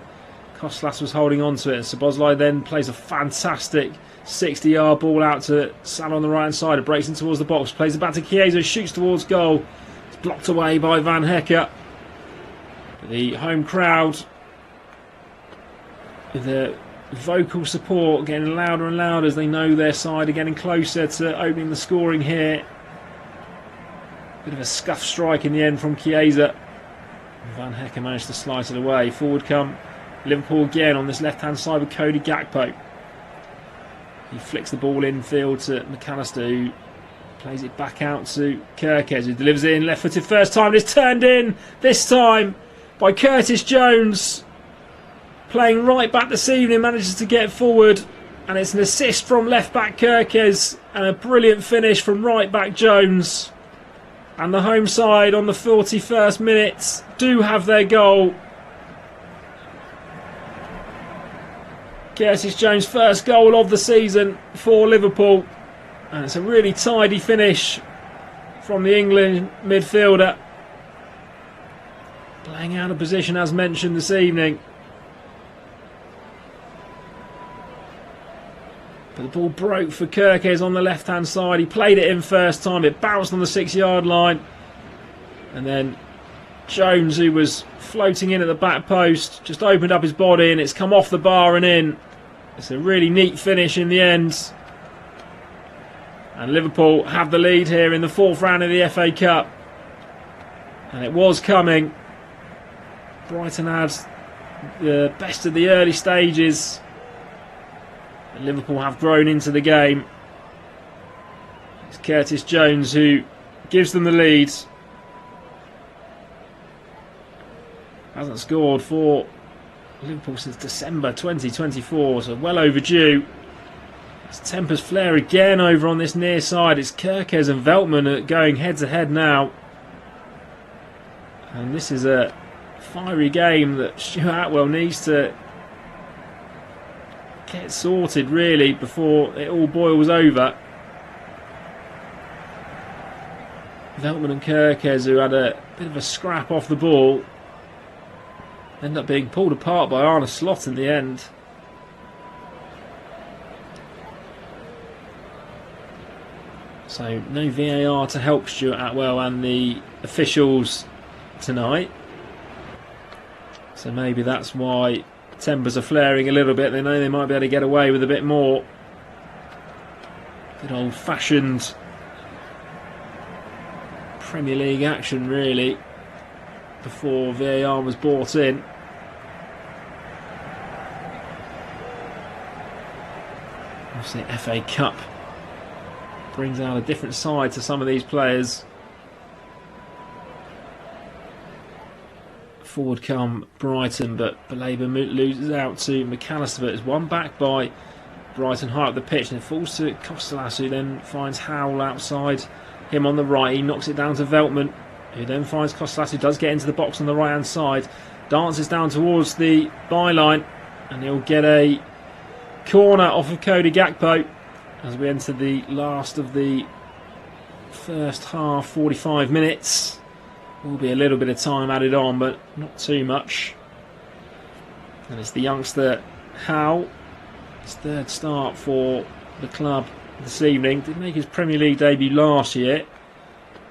Kostelas was holding on to it. And Szoboszlai then plays a fantastic 60-yard ball out to Salah on the right hand side. It breaks in towards the box, plays it back to Chiesa, shoots towards goal. It's blocked away by Van Hekke. The home crowd with the vocal support getting louder and louder as they know their side are getting closer to opening the scoring here. Bit of a scuff strike in the end from Chiesa. Van Hekke managed to slice it away. Forward come Liverpool again on this left hand side with Cody Gakpo. He flicks the ball infield to McAllister, who plays it back out to Kerkez, who delivers it in left footed first time. It's turned in this time by Curtis Jones, playing right back this evening, manages to get forward, and it's an assist from left back Kerkez and a brilliant finish from right back Jones. And the home side on the 41st minute do have their goal. Curtis Jones' first goal of the season for Liverpool, and it's a really tidy finish from the England midfielder, playing out of position as mentioned this evening. But the ball broke for Kerkez on the left hand side. He played it in first time, it bounced on the 6-yard line, and then Jones, who was floating in at the back post, just opened up his body and it's come off the bar and in. It's a really neat finish in the end. And Liverpool have the lead here in the 4th round of the FA Cup. And it was coming. Brighton had the best of the early stages. And Liverpool have grown into the game. It's Curtis Jones who gives them the lead. Hasn't scored for Liverpool since December 2024, so well overdue. It's tempers flare again over on this near side. It's Kerkez and Veltman going head to head now. And this is a fiery game that Stuart Atwell needs to get sorted really before it all boils over. Veltman and Kerkez, who had a bit of a scrap off the ball, end up being pulled apart by Arne Slot in the end. So no VAR to help Stuart Atwell and the officials tonight. So maybe that's why tempers are flaring a little bit. They know they might be able to get away with a bit more. Good old-fashioned Premier League action really, before VAR was brought in. Obviously FA Cup brings out a different side to some of these players. Forward come Brighton, but Belabor loses out to McAllister, but it's won back by Brighton high up the pitch, and it falls to Kostelas, who then finds Howell outside him on the right. He knocks it down to Veltman, who then finds Kostelas, who does get into the box on the right hand side, dances down towards the byline, and he'll get a corner off of Cody Gakpo as we enter the last of the first half. 45 minutes. Will be a little bit of time added on, but not too much. And it's the youngster Howe, his 3rd start for the club this evening. Did make his Premier League debut last year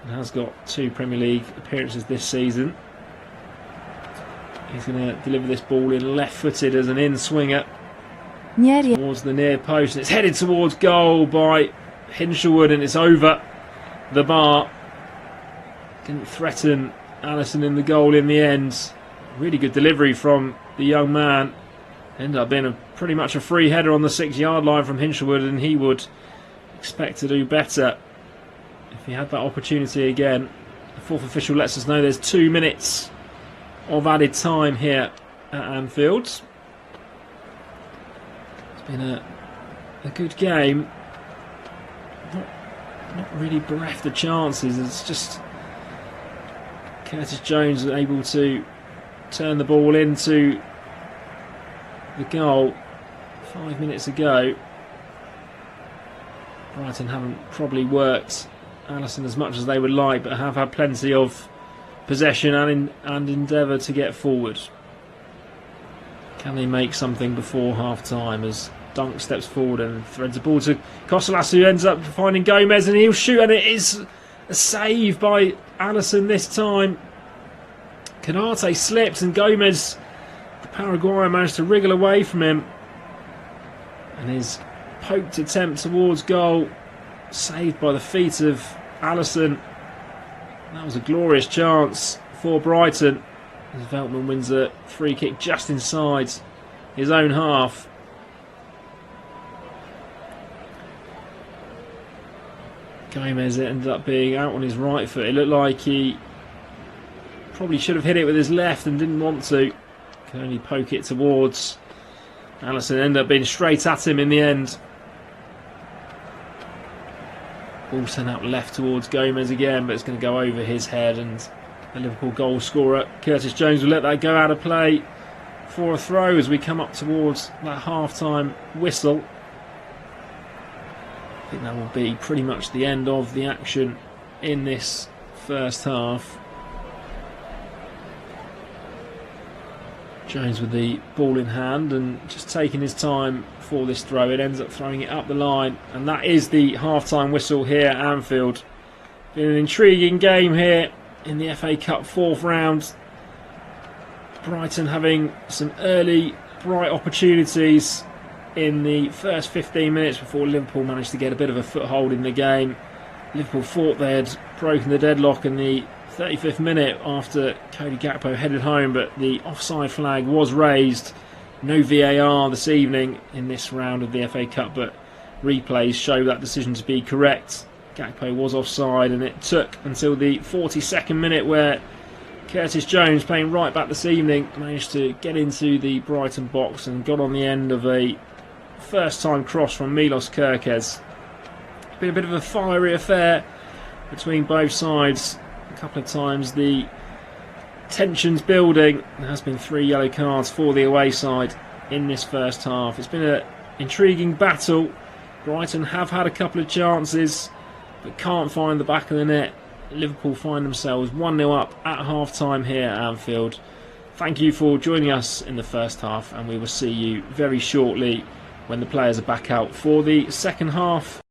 and has got 2 Premier League appearances this season. He's going to deliver this ball in left-footed as an in-swinger towards the near post. It's headed towards goal by Hinshelwood, and it's over the bar. Didn't threaten Allison in the goal in the end. Really good delivery from the young man. Ended up being pretty much a free header on the 6-yard line from Hinshelwood, and he would expect to do better if he had that opportunity again. The 4th official lets us know there's 2 minutes of added time here at Anfield. It's been a good game. Not not really bereft of chances. It's just Curtis Jones able to turn the ball into the goal 5 minutes ago. Brighton haven't probably worked Alisson as much as they would like, but have had plenty of possession and endeavour to get forward. Can they make something before half time as Dunk steps forward and threads the ball to Kosalas, who ends up finding Gomez, and he'll shoot, and it is a save by Alisson this time. Canate slips and Gomez, the Paraguayan, managed to wriggle away from him, and his poked attempt towards goal saved by the feet of Alisson. That was a glorious chance for Brighton as Veltman wins a free kick just inside his own half. Gomez ended up being out on his right foot. It looked like he probably should have hit it with his left and didn't want to. Could only poke it towards Alisson. Ended up being straight at him in the end. Ball sent out left towards Gomez again, but it's going to go over his head, and the Liverpool goal scorer Curtis Jones will let that go out of play for a throw as we come up towards that half-time whistle. I think that will be pretty much the end of the action in this first half. Jones with the ball in hand and just taking his time for this throw. It ends up throwing it up the line, and that is the half-time whistle here at Anfield. Been an intriguing game here in the FA Cup fourth round. Brighton having some early bright opportunities in the first 15 minutes before Liverpool managed to get a bit of a foothold in the game. Liverpool thought they had broken the deadlock in the 35th minute after Cody Gakpo headed home, but the offside flag was raised. No VAR this evening in this round of the FA Cup, but replays show that decision to be correct. Gakpo was offside, and it took until the 42nd minute where Curtis Jones, playing right back this evening, managed to get into the Brighton box and got on the end of a first-time cross from Milos Kerkez. It's been a bit of a fiery affair between both sides. A couple of times the tension's building. There has been 3 yellow cards for the away side in this first half. It's been an intriguing battle. Brighton have had a couple of chances but can't find the back of the net. Liverpool find themselves 1-0 up at half-time here at Anfield. Thank you for joining us in the first half, and we will see you very shortly when the players are back out for the second half.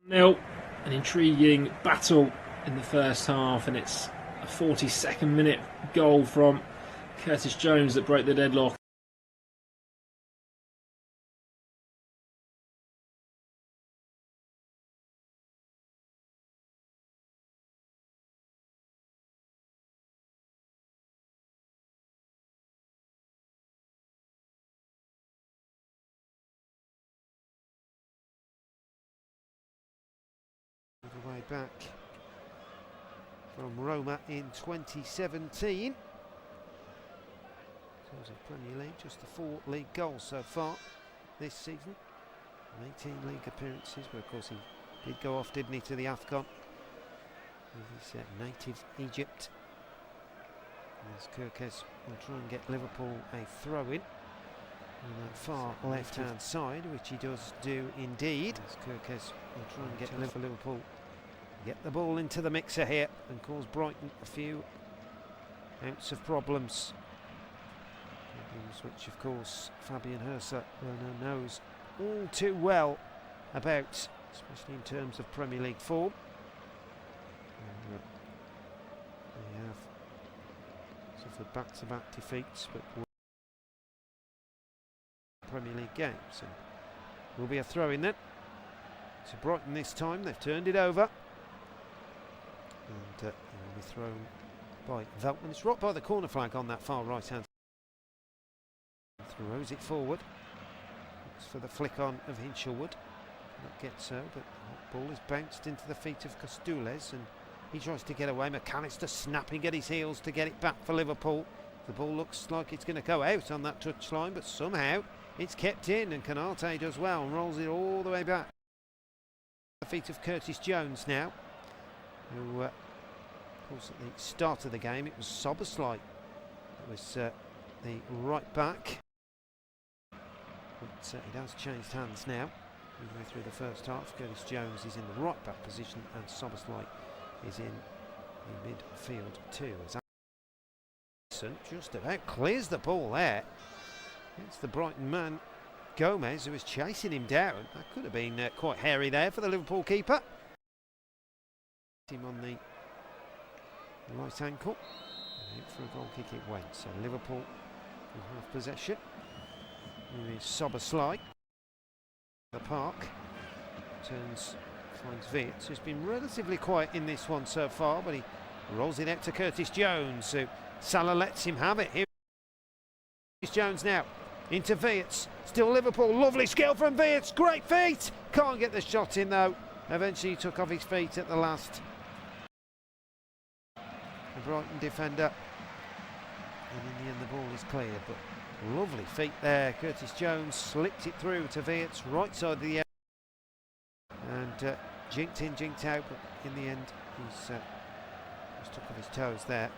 0. An intriguing battle in the first half, and it's a 42nd minute goal from Curtis Jones that broke the deadlock. The way back from Roma in 2017. In terms of Premier League, just the 4 league goals so far this season. 18 league appearances, but of course he did go off, didn't he, to the AFCON with his native Egypt. As Kirkes will try and get Liverpool a throw-in on that far left-hand side, which he does do indeed. As Kirkes will try and get Liverpool get the ball into the mixer here and cause Brighton a few ounce of problems. Problems which, of course, Fabian Hursa knows all too well about, especially in terms of Premier League form. They have suffered back-to-back defeats, but Premier League games. And will be a throw-in then to Brighton this time. They've turned it over. And it will be thrown by Veltman. It's right by the corner flag on that far right hand. Throws it forward. Looks for the flick on of Hinshelwood. Not get so, but the ball is bounced into the feet of Costules and he tries to get away. McAllister snapping at his heels to get it back for Liverpool. The ball looks like it's going to go out on that touchline, but somehow it's kept in, and Canate does well and rolls it all the way back. The feet of Curtis Jones now, who, of course, at the start of the game, it was Soberslide. It was the right back. But it has changed hands now. Midway through the first half, Curtis Jones is in the right back position, and Soberslide is in the midfield too. As Anderson just about clears the ball there. It's the Brighton man, Gomez, who is chasing him down. That could have been quite hairy there for the Liverpool keeper. Him on the right ankle. And out for a goal kick it went. So Liverpool will have possession. Here is Soberslide. The park turns, finds Wirtz, who's been relatively quiet in this one so far, but he rolls it out to Curtis Jones, who Salah lets him have it. Here is Jones now into Wirtz. Still Liverpool. Lovely skill from Wirtz. Great feet. Can't get the shot in though. Eventually he took off his feet at the last. The Brighton defender. And in the end the ball is cleared, but lovely feet there. Curtis Jones slipped it through to Wirtz, right side of the area. And jinked in, jinked out, but in the end he's just took off his toes there.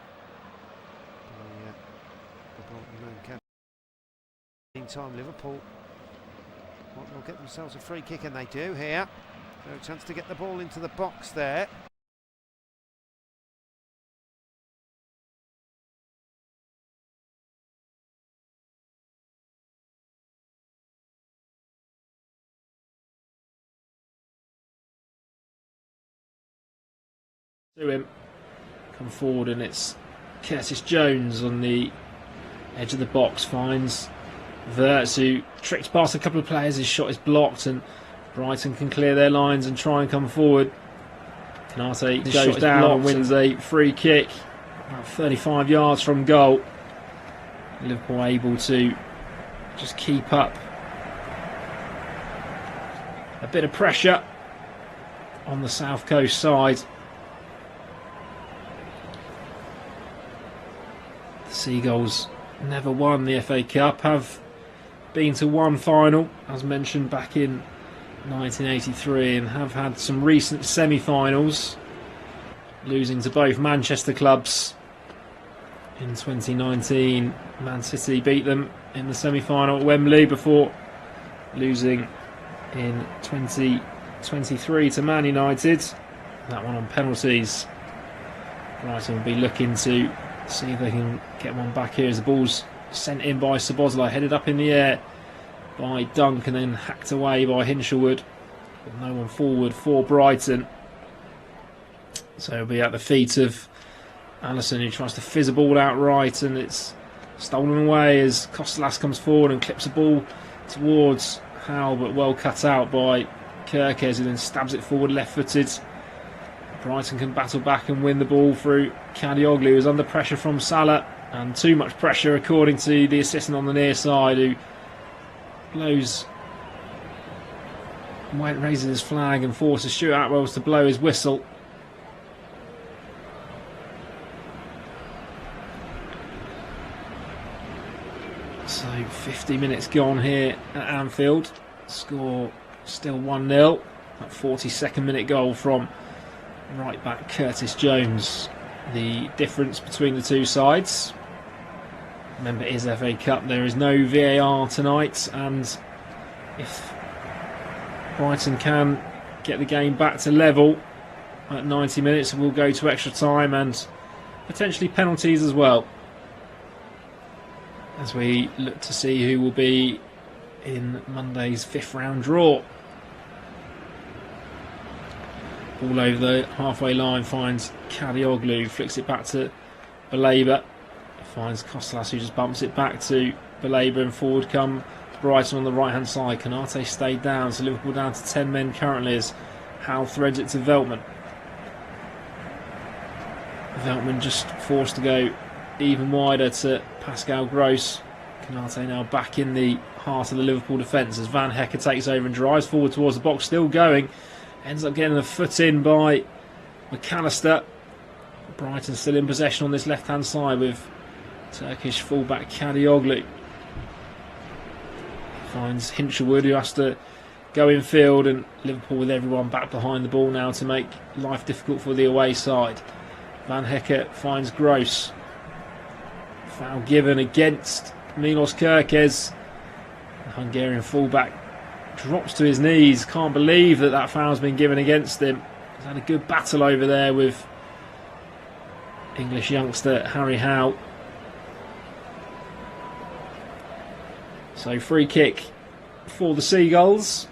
The Brighton man can. Meantime, Liverpool will get themselves a free kick, and they do here. So a chance to get the ball into the box there. To him, come forward, and it's Curtis Jones on the edge of the box, finds Wirtz, who tricked past a couple of players. His shot is blocked, and Brighton can clear their lines and try and come forward. Canate goes down and wins a free kick about 35 yards from goal. Liverpool able to just keep up a bit of pressure on the South Coast side. The Seagulls never won the FA Cup, have been to one final, as mentioned, back in 1983, and have had some recent semi-finals, losing to both Manchester clubs. In 2019, Man City beat them in the semi-final at Wembley before losing in 2023 to Man United. That one on penalties. Brighton will be looking to see if they can get one back here as the ball's sent in by Szoboszlai, headed up in the air by Dunk and then hacked away by Hinshelwood. But no one forward for Brighton. So he'll be at the feet of Alisson, who tries to fizz a ball out right, and it's stolen away as Costelas comes forward and clips the ball towards Howe, but well cut out by Kirkes, who then stabs it forward left-footed. Brighton can battle back and win the ball through Kadioglu, who's under pressure from Salah, and too much pressure according to the assistant on the near side, who raises his flag and forces Stuart Atwells to blow his whistle. So 50 minutes gone here at Anfield. Score still 1-0. That 42nd minute goal from right back Curtis Jones. The difference between the two sides. Remember, it is FA Cup. There is no VAR tonight, and if Brighton can get the game back to level at 90 minutes, we'll go to extra time and potentially penalties as well, as we look to see who will be in Monday's 5th round draw. Ball over the halfway line finds Kadioglu, flicks it back to Baleba, finds Costelas, who just bumps it back to Baleba, and forward come Brighton on the right hand side. Konate stayed down, so Liverpool down to 10 men currently as Howe threads it to Veltman. Veltman just forced to go even wider to Pascal Gross. Konate now back in the heart of the Liverpool defence as Van Hecke takes over and drives forward towards the box, still going. Ends up getting a foot in by McAllister. Brighton still in possession on this left hand side with Turkish fullback Kadioglu. Finds Hinshelwood, who has to go in field, and Liverpool with everyone back behind the ball now to make life difficult for the away side. Van Hecke finds Gross. Foul given against Milos Kerkez. The Hungarian fullback drops to his knees. Can't believe that foul's been given against him. He's had a good battle over there with English youngster Harry Howe. So free kick for the Seagulls.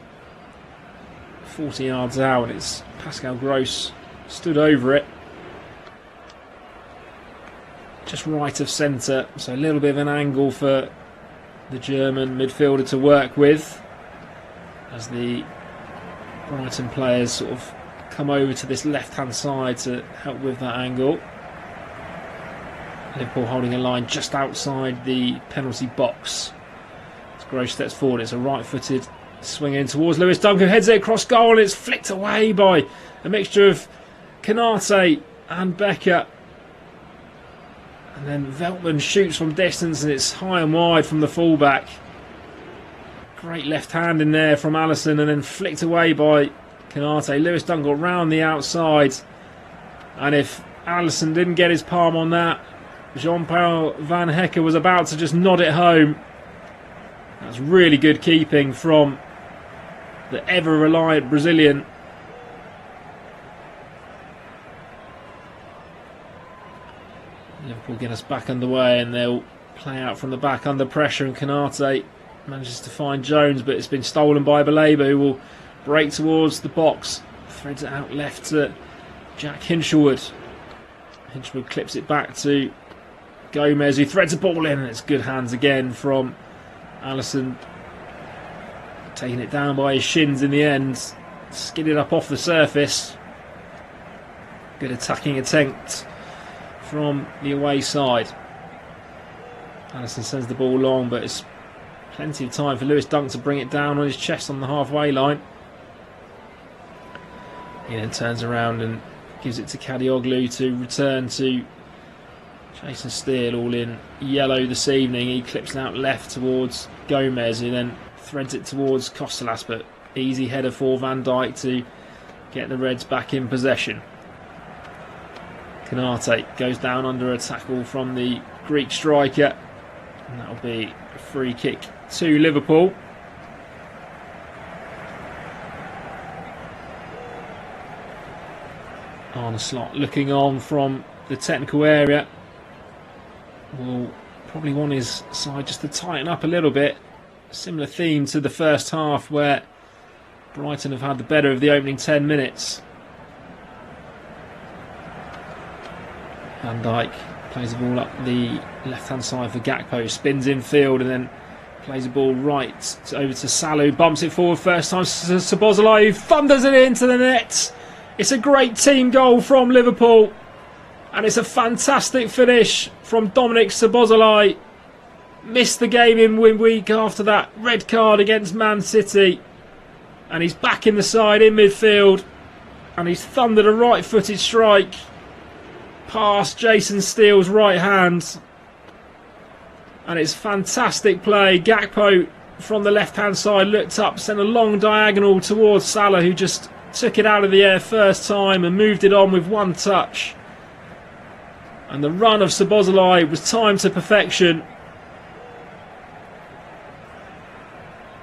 40 yards out, and it's Pascal Gross stood over it. Just right of centre, so a little bit of an angle for the German midfielder to work with as the Brighton players sort of come over to this left hand side to help with that angle. Liverpool holding a line just outside the penalty box. As Gross steps forward, it's a right footed swing in towards Lewis Dunk, who heads it across goal, and it's flicked away by a mixture of Konate and Becker. And then Veltman shoots from distance, and it's high and wide from the fullback. Great left hand in there from Alisson, and then flicked away by Konate. Lewis Dunk got round the outside, and if Alisson didn't get his palm on that, Jean-Paul Van Hecke was about to just nod it home. That's really good keeping from the ever-reliant Brazilian. Liverpool get us back underway, and they'll play out from the back under pressure, and Konate manages to find Jones, but it's been stolen by Baleba, who will break towards the box. Threads it out left to Jack Hinshelwood. Hinshelwood clips it back to Gomez, who threads the ball in, and it's good hands again from Alisson. Taking it down by his shins in the end. Skidded up off the surface. Good attacking attempt from the away side. Alisson sends the ball long, but it's plenty of time for Lewis Dunk to bring it down on his chest on the halfway line. He then turns around and gives it to Kadioglu to return to Jason Steele, all in yellow this evening. He clips it out left towards Gomez, who then threads it towards Costelas, but easy header for Van Dijk to get the Reds back in possession. Konate goes down under a tackle from the Greek striker, and that'll be a free kick to Liverpool. Arne Slot looking on from the technical area. Will probably want his side just to tighten up a little bit. Similar theme to the first half, where Brighton have had the better of the opening 10 minutes. Van Dijk plays the ball up the left-hand side for Gakpo, spins in field and then plays the ball right over to Salah, bumps it forward first time to Szoboszlai, who thunders it into the net. It's a great team goal from Liverpool, and it's a fantastic finish from Dominic Szoboszlai. Missed the game in midweek after that red card against Man City, and he's back in the side in midfield, and he's thundered a right-footed strike past Jason Steele's right hand, and it's fantastic play. Gakpo from the left-hand side looked up, sent a long diagonal towards Salah, who just took it out of the air first time and moved it on with one touch. And the run of Szoboszlai was timed to perfection.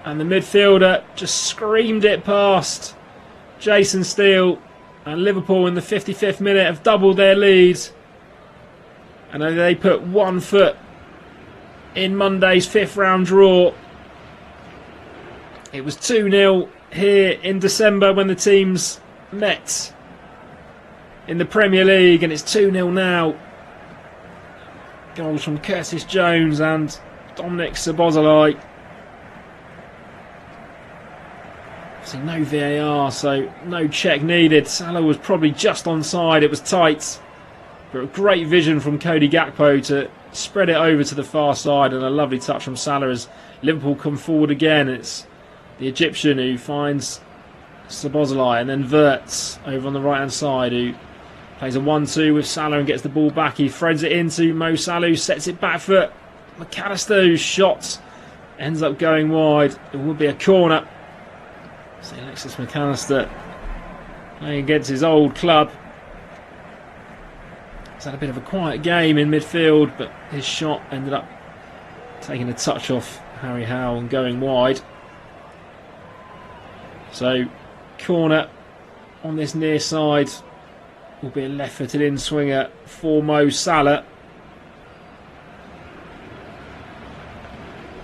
And the midfielder just screamed it past Jason Steele. And Liverpool in the 55th minute have doubled their lead. And they put 1 foot in Monday's 5th round draw. It was 2-0 here in December when the teams met in the Premier League, and it's 2-0 now. Goals from Curtis Jones and Dominic Szoboszlai. Obviously no VAR, so no check needed. Salah was probably just onside, it was tight. But a great vision from Cody Gakpo to spread it over to the far side, and a lovely touch from Salah as Liverpool come forward again. It's the Egyptian who finds Szoboszlai, and then Wirtz over on the right hand side, who plays a 1-2 with Salah and gets the ball back. He threads it into Mo Salah, who sets it back for McAllister, whose shot ends up going wide. It will be a corner. So Alexis McAllister playing against his old club. He's had a bit of a quiet game in midfield, but his shot ended up taking a touch off Harry Howe and going wide. So corner on this near side will be a left-footed in-swinger for Mo Salah.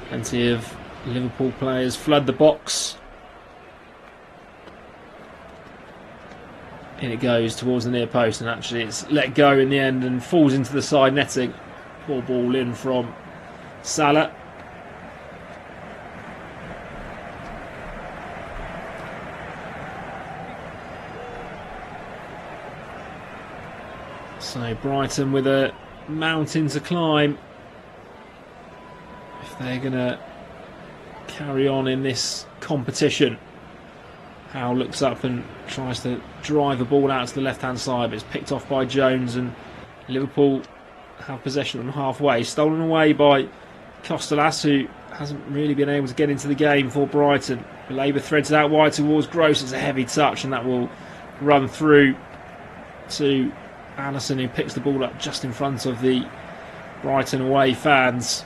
Plenty of Liverpool players flood the box. In it goes towards the near post, and actually it's let go in the end and falls into the side netting. Poor ball in from Salah. So Brighton with a mountain to climb if they're going to carry on in this competition. Howe looks up and tries to drive the ball out to the left-hand side, but it's picked off by Jones, and Liverpool have possession on halfway. Stolen away by Costellas, who hasn't really been able to get into the game for Brighton. Labour threads it out wide towards Gross. It's a heavy touch, and that will run through to Allison, who picks the ball up just in front of the Brighton away fans.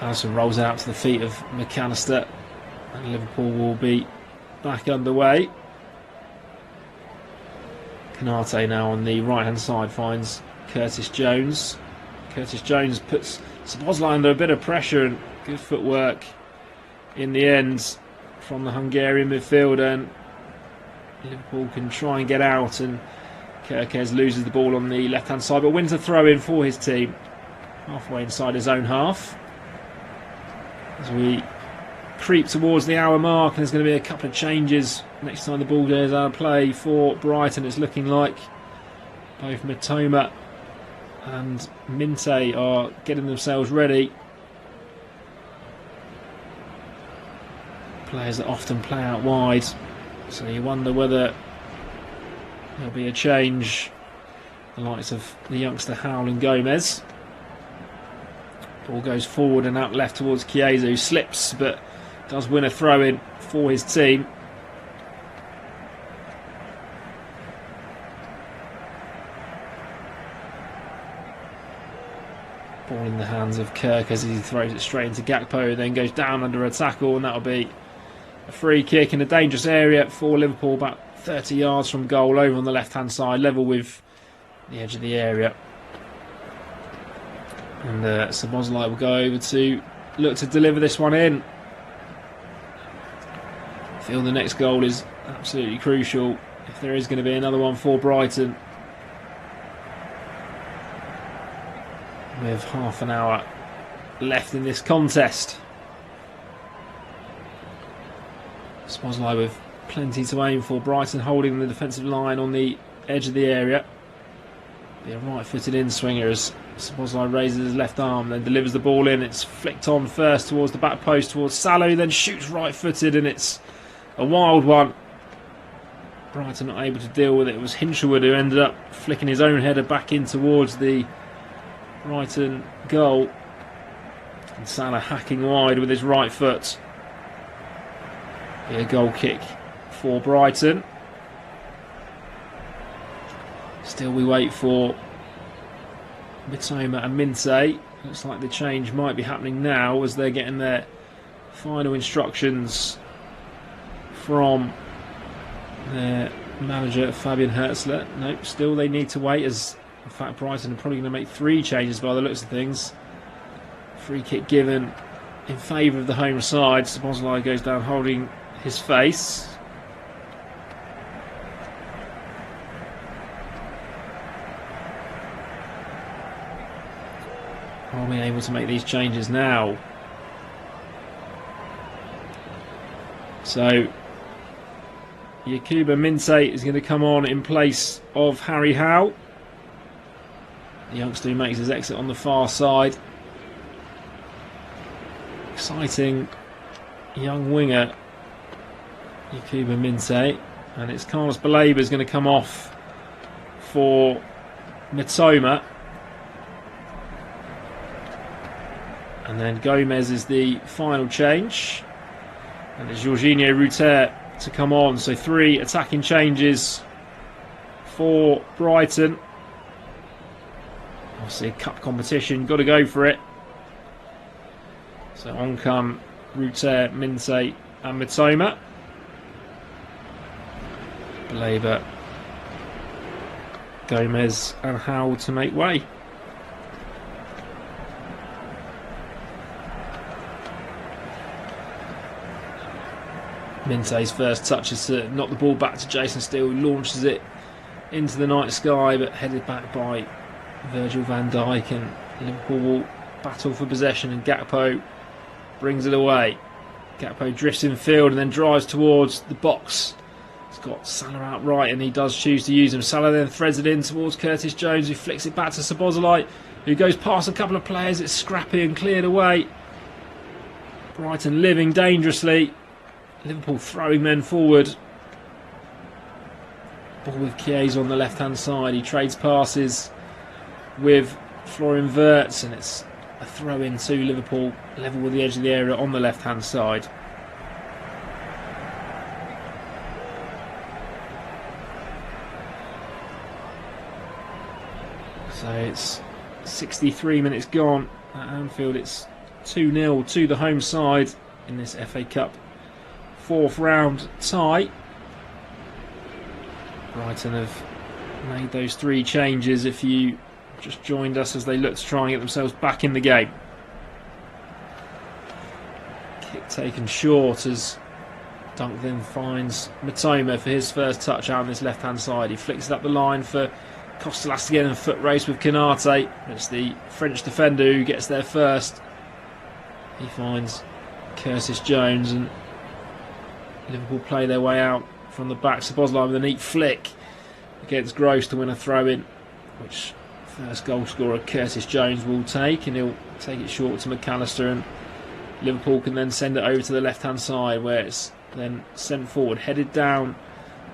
Allison rolls out to the feet of McAllister, and Liverpool will be back underway. Canate now on the right hand side finds Curtis Jones. Curtis Jones puts Szoboszlai under a bit of pressure, and good footwork in the end from the Hungarian midfielder, and Liverpool can try and get out, and Kerkez loses the ball on the left hand side, but wins a throw in for his team halfway inside his own half. As we creep towards the hour mark, and there's going to be a couple of changes next time the ball goes out of play for Brighton. It's looking like both Matoma and Minte are getting themselves ready. Players that often play out wide, so you wonder whether there'll be a change. The likes of the youngster Howell and Gomez. Ball goes forward and out left towards Chiesa, who slips but does win a throw in for his team. Ball in the hands of Kirk as he throws it straight into Gakpo, then goes down under a tackle, and that'll be a free kick in a dangerous area for Liverpool, about 30 yards from goal, over on the left hand side, level with the edge of the area. And Szoboszlai will go over to look to deliver this one in. feel the next goal is absolutely crucial if there is going to be another one for Brighton. With half an hour left in this contest. Szoboszlai with plenty to aim for. Brighton holding the defensive line on the edge of the area. Be a right-footed in-swinger as Szoboszlai raises his left arm, then delivers the ball in. It's flicked on first towards the back post, towards Salah, who then shoots right-footed, and it's a wild one. Brighton not able to deal with it. It was Hinshelwood who ended up flicking his own header back in towards the Brighton goal. And Salah hacking wide with his right foot. Be a goal kick for Brighton. Still we wait for Mitoma and Minte. Looks like the change might be happening now as they're getting their final instructions from their manager Fabian Herzler. Nope, still they need to wait, as in fact Brighton are probably going to make 3 changes by the looks of things. Free kick given in favour of the home side. Szoboszlai goes down holding his face. Are we able to make these changes now? So Yakuba Minte is going to come on in place of Harry Howe. The youngster who makes his exit on the far side. Exciting young winger, Yakuba Minte. And it's Carlos Baleba is going to come off for Mitoma. And then Gomez is the final change. And it's Jorginho Ruter to come on. So 3 attacking changes for Brighton. Obviously a cup competition, got to go for it. So on come Ruter, Minte and Mitoma. Baleba, Gomez and Howe to make way. Minte's first touch is to knock the ball back to Jason Steele, who launches it into the night sky, but headed back by Virgil van Dijk, and Liverpool will battle for possession, and Gakpo brings it away. Gakpo drifts in field and then drives towards the box. He's got Salah out right, and he does choose to use him. Salah then threads it in towards Curtis Jones, who flicks it back to Szoboszlai, who goes past a couple of players. It's scrappy and cleared away. Brighton living dangerously. Liverpool throwing men forward. Ball with Chiesa on the left hand side. He trades passes with Florian Wirtz, and it's a throw in to Liverpool, level with the edge of the area on the left hand side. So it's 63 minutes gone at Anfield. It's 2-0 to the home side in this FA Cup 4th round tie. Brighton have made those 3 changes if you just joined us, as they look to try and get themselves back in the game. Kick taken short as Dunk then finds Mitoma for his first touch out on this left hand side. He flicks it up the line for Costelas again, and foot race with Konate. It's the French defender who gets there first. He finds Curtis Jones, and Liverpool play their way out from the back. Szoboszlai with a neat flick against Gross to win a throw-in, which first goal scorer Curtis Jones will take, and he'll take it short to McAllister, and Liverpool can then send it over to the left-hand side, where it's then sent forward, headed down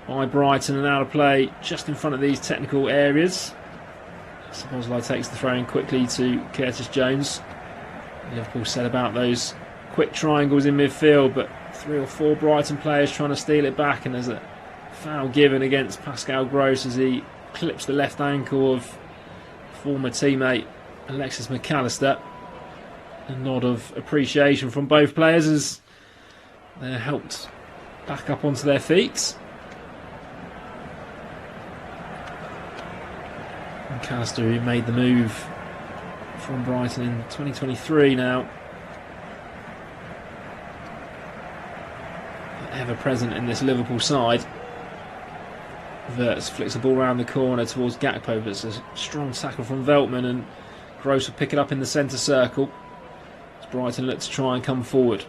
by Brighton, and out of play just in front of these technical areas. Szoboszlai takes the throw-in quickly to Curtis Jones. Liverpool set about those quick triangles in midfield, but 3 or 4 Brighton players trying to steal it back, and there's a foul given against Pascal Gross as he clips the left ankle of former teammate Alexis McAllister. A nod of appreciation from both players as they're helped back up onto their feet. McAllister, who made the move from Brighton in 2023 now. ever present in this Liverpool side. Wirtz flicks the ball around the corner towards Gakpo, but it's a strong tackle from Veltman, and Gross will pick it up in the centre circle as Brighton look to try and come forward.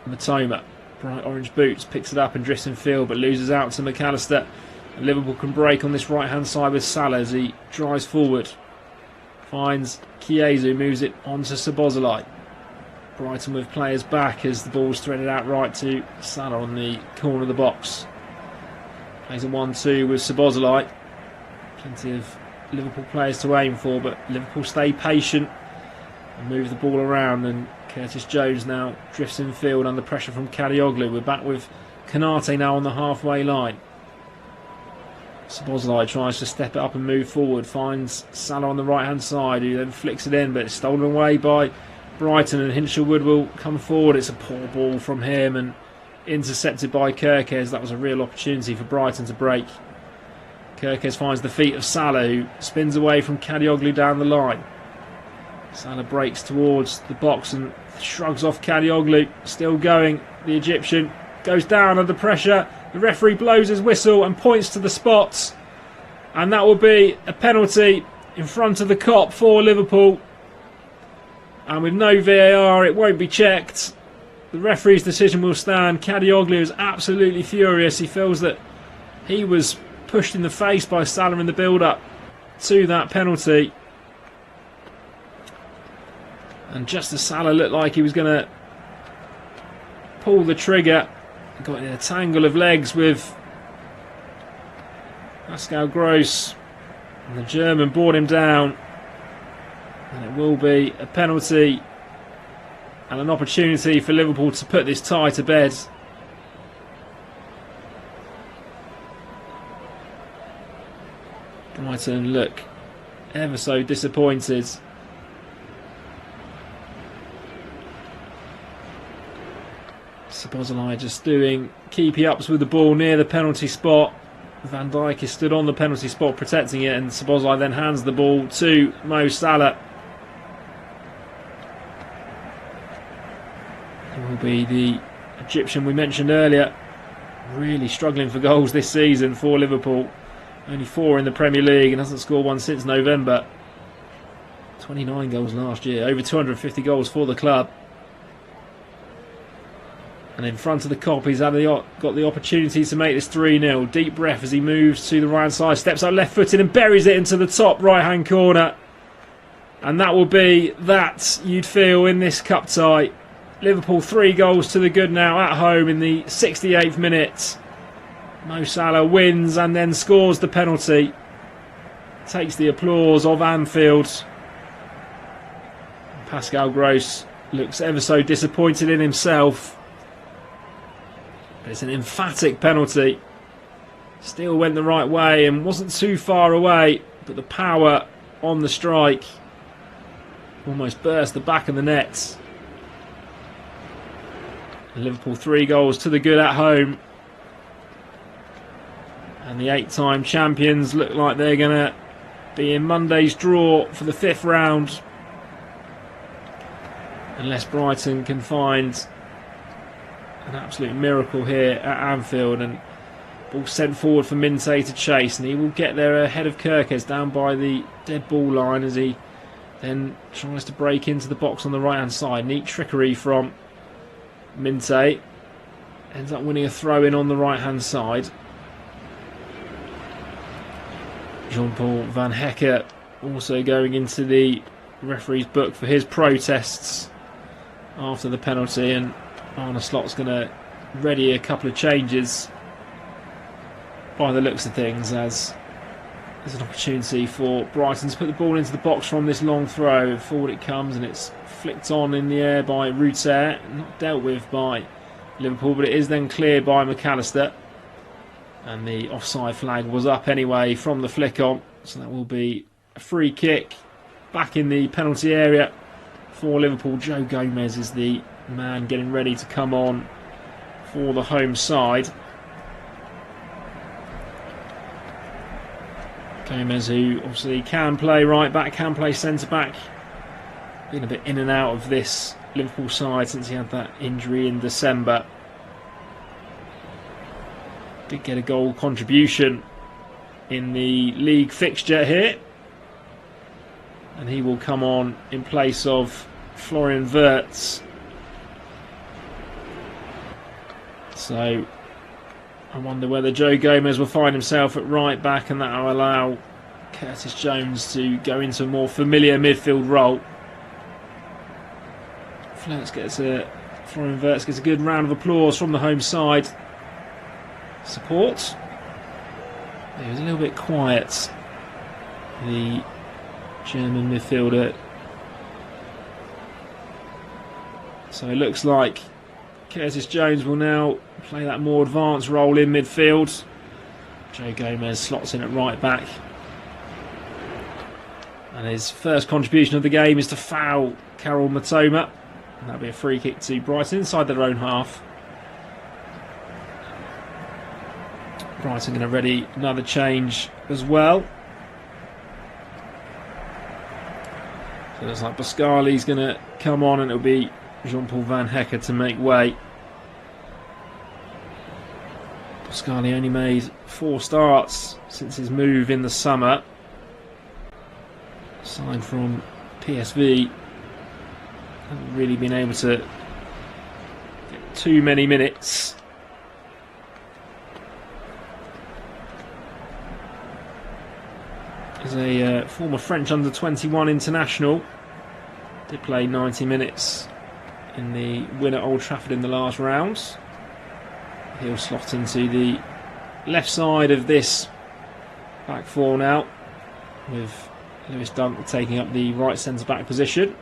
Matoma, bright orange boots, picks it up and drifts in field, but loses out to McAllister. And Liverpool can break on this right hand side with Salah as he drives forward. Finds Chiesa, moves it on to Szoboszlai. Brighton with players back as the ball's threaded out right to Salah on the corner of the box. Plays a 1-2 with Szoboszlai. Plenty of Liverpool players to aim for, but Liverpool stay patient and move the ball around, and Curtis Jones now drifts in field under pressure from Kadioglu. We're back with Konate now on the halfway line. Szoboszlai tries to step it up and move forward, finds Salah on the right hand side, who then flicks it in, but it's stolen away by Brighton, and Hinshelwood will come forward. It's a poor ball from him and intercepted by Kerkez. That was a real opportunity for Brighton to break. Kerkez finds the feet of Salah, who spins away from Kadioglu down the line. Salah breaks towards the box and shrugs off Kadioglu. Still going, the Egyptian goes down under pressure. The referee blows his whistle and points to the spots, and that will be a penalty in front of the Kop for Liverpool. And with no VAR, it won't be checked. The referee's decision will stand. Kadioglu is absolutely furious. He feels that he was pushed in the face by Salah in the build-up to that penalty. And just as Salah looked like he was going to pull the trigger, he got in a tangle of legs with Pascal Gross, and the German brought him down. And it will be a penalty and an opportunity for Liverpool to put this tie to bed. Brighton look ever so disappointed. Szoboszlai just doing keepy ups with the ball near the penalty spot. Van Dijk is stood on the penalty spot protecting it, and Szoboszlai then hands the ball to Mo Salah. It will be the Egyptian we mentioned earlier, really struggling for goals this season for Liverpool. Only 4 in the Premier League and hasn't scored one since November. 29 goals last year, over 250 goals for the club. And in front of the Kop, he's got the opportunity to make this 3-0. Deep breath as he moves to the right side, steps up left-footed and buries it into the top right-hand corner. And that will be that, you'd feel, in this cup tie. Liverpool 3 goals to the good now at home in the 68th minute. Mo Salah wins and then scores the penalty. Takes the applause of Anfield. Pascal Gross looks ever so disappointed in himself. But it's an emphatic penalty. Still went the right way and wasn't too far away, but the power on the strike almost burst the back of the net. Liverpool 3 goals to the good at home. And the 8-time champions look like they're going to be in Monday's draw for the 5th round. Unless Brighton can find an absolute miracle here at Anfield, and ball sent forward for Minte to chase, and he will get there ahead of Kerkez down by the dead ball line as he then tries to break into the box on the right hand side. Neat trickery from Minte, ends up winning a throw in on the right hand side. Jean-Paul Van Hecke also going into the referee's book for his protests after the penalty, and Arne Slot's going to ready a couple of changes by the looks of things, as there's an opportunity for Brighton to put the ball into the box from this long throw. Forward it comes and it's flicked on in the air by Ruter, not dealt with by Liverpool, but it is then cleared by McAllister, and the offside flag was up anyway from the flick on, so that will be a free kick back in the penalty area for Liverpool. Joe Gomez is the man getting ready to come on for the home side. Gomez, who obviously can play right back, can play centre back, been a bit in and out of this Liverpool side since he had that injury in December. did get a goal contribution in the league fixture here, and he will come on in place of Florian Wirtz. So I wonder whether Joe Gomez will find himself at right back, and that will allow Curtis Jones to go into a more familiar midfield role. Florian Wirtz gets a good round of applause from the home side support. He was a little bit quiet, the German midfielder. So it looks like Curtis Jones will now play that more advanced role in midfield. Joe Gomez slots in at right back. And his first contribution of the game is to foul Karol Matoma. And that'll be a free kick to Brighton inside their own half. Brighton going to ready another change as well. So it looks like Pascali's going to come on, and it'll be Jean-Paul Van Hecke to make way. Pascali only made 4 starts since his move in the summer. Signed from PSV. Hasn't really been able to get too many minutes. As a former French under-21 international, did play 90 minutes in the win at Old Trafford in the last round. He'll slot into the left side of this back four now, with Lewis Dunk taking up the right centre-back position.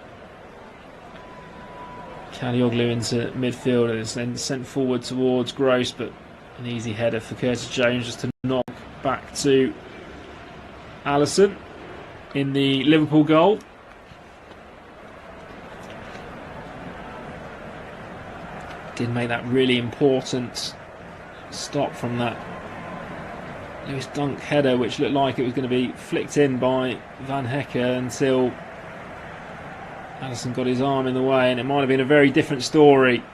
Kadioglu into midfield and is then sent forward towards Gross, but an easy header for Curtis Jones just to knock back to Alisson in the Liverpool goal. Did make that really important stop from that Lewis Dunk header, which looked like it was going to be flicked in by Van Hecke until Alisson got his arm in the way, and it might have been a very different story.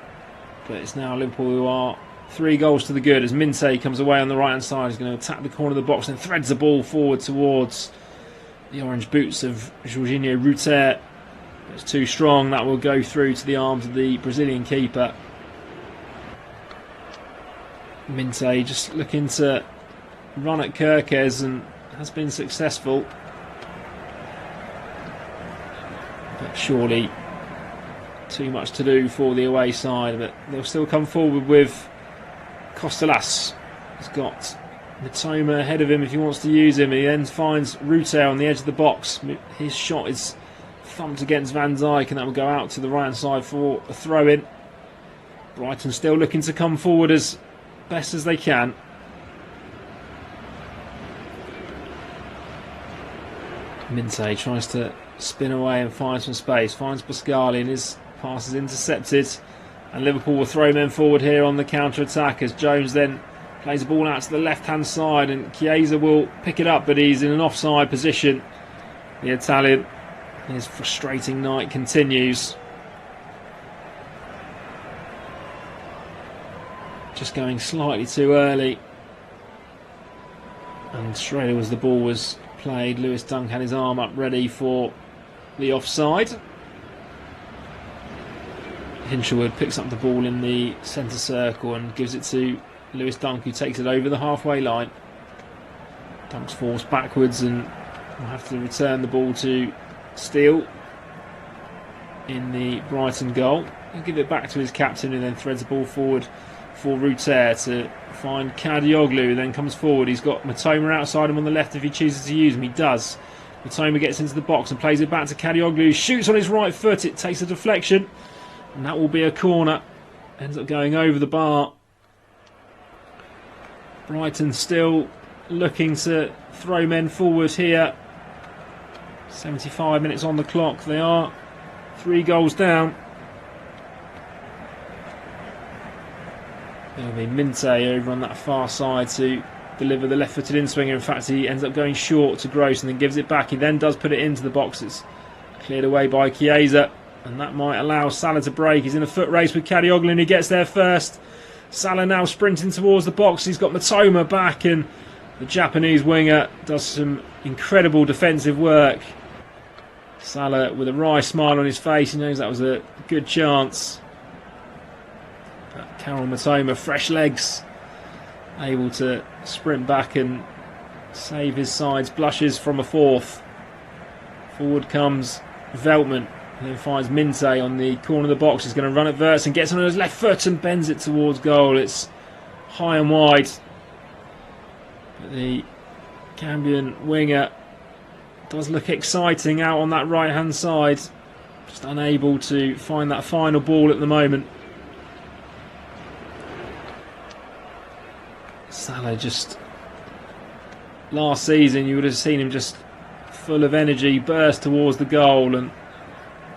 But it's now Liverpool who are 3 goals to the good, as Minte comes away on the right hand side. He's going to attack the corner of the box and threads the ball forward towards the orange boots of Jorginho Ruter. It's too strong. That will go through to the arms of the Brazilian keeper. Minte just looking to run at Kerkez and has been successful, but surely too much to do for the away side. But they'll still come forward with Costellas. He's got Matoma ahead of him if he wants to use him. He then finds Ruter on the edge of the box. His shot is thumped against Van Dijk, and that will go out to the right hand side for a throw-in. Brighton still looking to come forward as best as they can. Minte tries to spin away and find some space, finds Pascali, and his pass is intercepted, and Liverpool will throw men forward here on the counter-attack as Jones then plays the ball out to the left-hand side, and Chiesa will pick it up, but he's in an offside position. The Italian, his frustrating night continues. Just going slightly too early, and straight as the ball was played, Lewis Dunk had his arm up ready for the offside. Hinshelwood picks up the ball in the centre circle and gives it to Lewis Dunk, who takes it over the halfway line. Dunk's forced backwards and will have to return the ball to Steele in the Brighton goal. He'll give it back to his captain, who then threads the ball forward for Ruter to find Kadioglu, who then comes forward. He's got Matoma outside him on the left if he chooses to use him. He does. Matoma gets into the box and plays it back to Kadioglu, who shoots on his right foot. It takes a deflection, and that will be a corner. Ends up going over the bar. Brighton still looking to throw men forward here. 75 minutes on the clock. They are 3 goals down. It'll be Minte over on that far side to deliver the left-footed in-swinger. In fact, he ends up going short to Gross and then gives it back. He then does put it into the box. It's cleared away by Chiesa, and that might allow Salah to break. He's in a foot race with Kadioglu, and he gets there first. Salah now sprinting towards the box. He's got Matoma back, and the Japanese winger does some incredible defensive work. Salah with a wry smile on his face. He knows that was a good chance. But Karol Matoma, fresh legs, able to sprint back and save his side's blushes from a fourth. Forward comes Veltman, and then finds Minte on the corner of the box. He's going to run at Wirtz and gets on his left foot and bends it towards goal. It's high and wide. But the Gambian winger does look exciting out on that right hand side. Just unable to find that final ball at the moment. Salah, just last season you would have seen him just full of energy, burst towards the goal and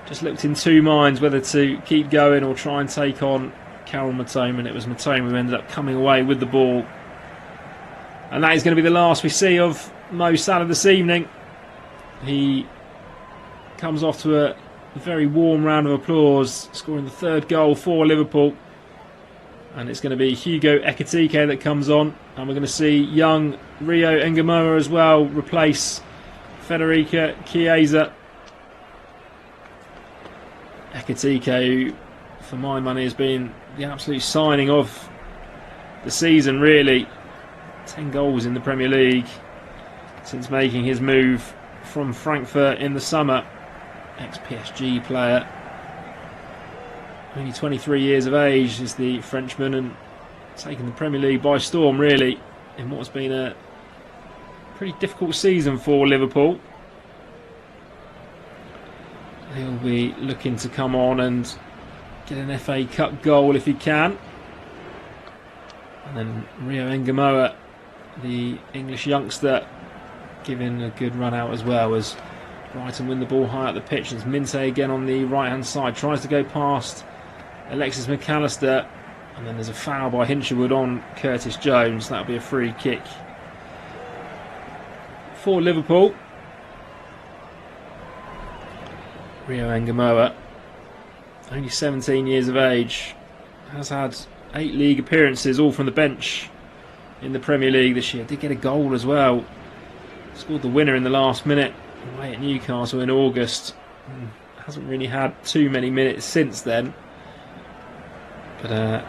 just looked in two minds whether to keep going or try and take on Karol Matoma, and it was Matoma who ended up coming away with the ball. And that is going to be the last we see of Mo Salah this evening. He comes off to a very warm round of applause, scoring the third goal for Liverpool. And it's going to be Hugo Ekitike that comes on, and we're going to see young Rio Ngamoa as well replace Federica Chiesa. Ekitike, who for my money has been the absolute signing of the season really. 10 goals in the Premier League since making his move from Frankfurt in the summer. Ex-PSG player. Only 23 years of age is the Frenchman, and taken the Premier League by storm really in what's been a pretty difficult season for Liverpool. He'll be looking to come on and get an FA Cup goal if he can. And then Rio Ngamoa, the English youngster, giving a good run out as well as Brighton win the ball high up the pitch. It's Minte again on the right hand side, tries to go past Alexis McAllister, and then there's a foul by Hinshelwood on Curtis Jones. That'll be a free kick for Liverpool. Rio Ngamoa, only 17 years of age, has had 8 league appearances, all from the bench in the Premier League this year. Did get a goal as well. Scored the winner in the last minute away at Newcastle in August. Hasn't really had too many minutes since then. But a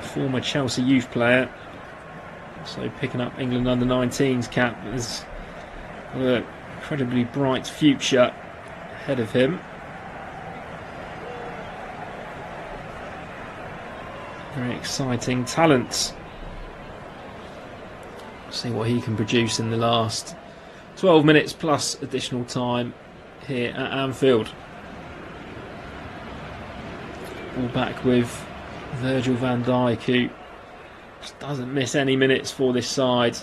former Chelsea youth player, so picking up England under-19s cap, has got an incredibly bright future ahead of him. Very exciting talent. See what he can produce in the last 12 minutes plus additional time here at Anfield. All back with Virgil van Dijk, who just doesn't miss any minutes for this side.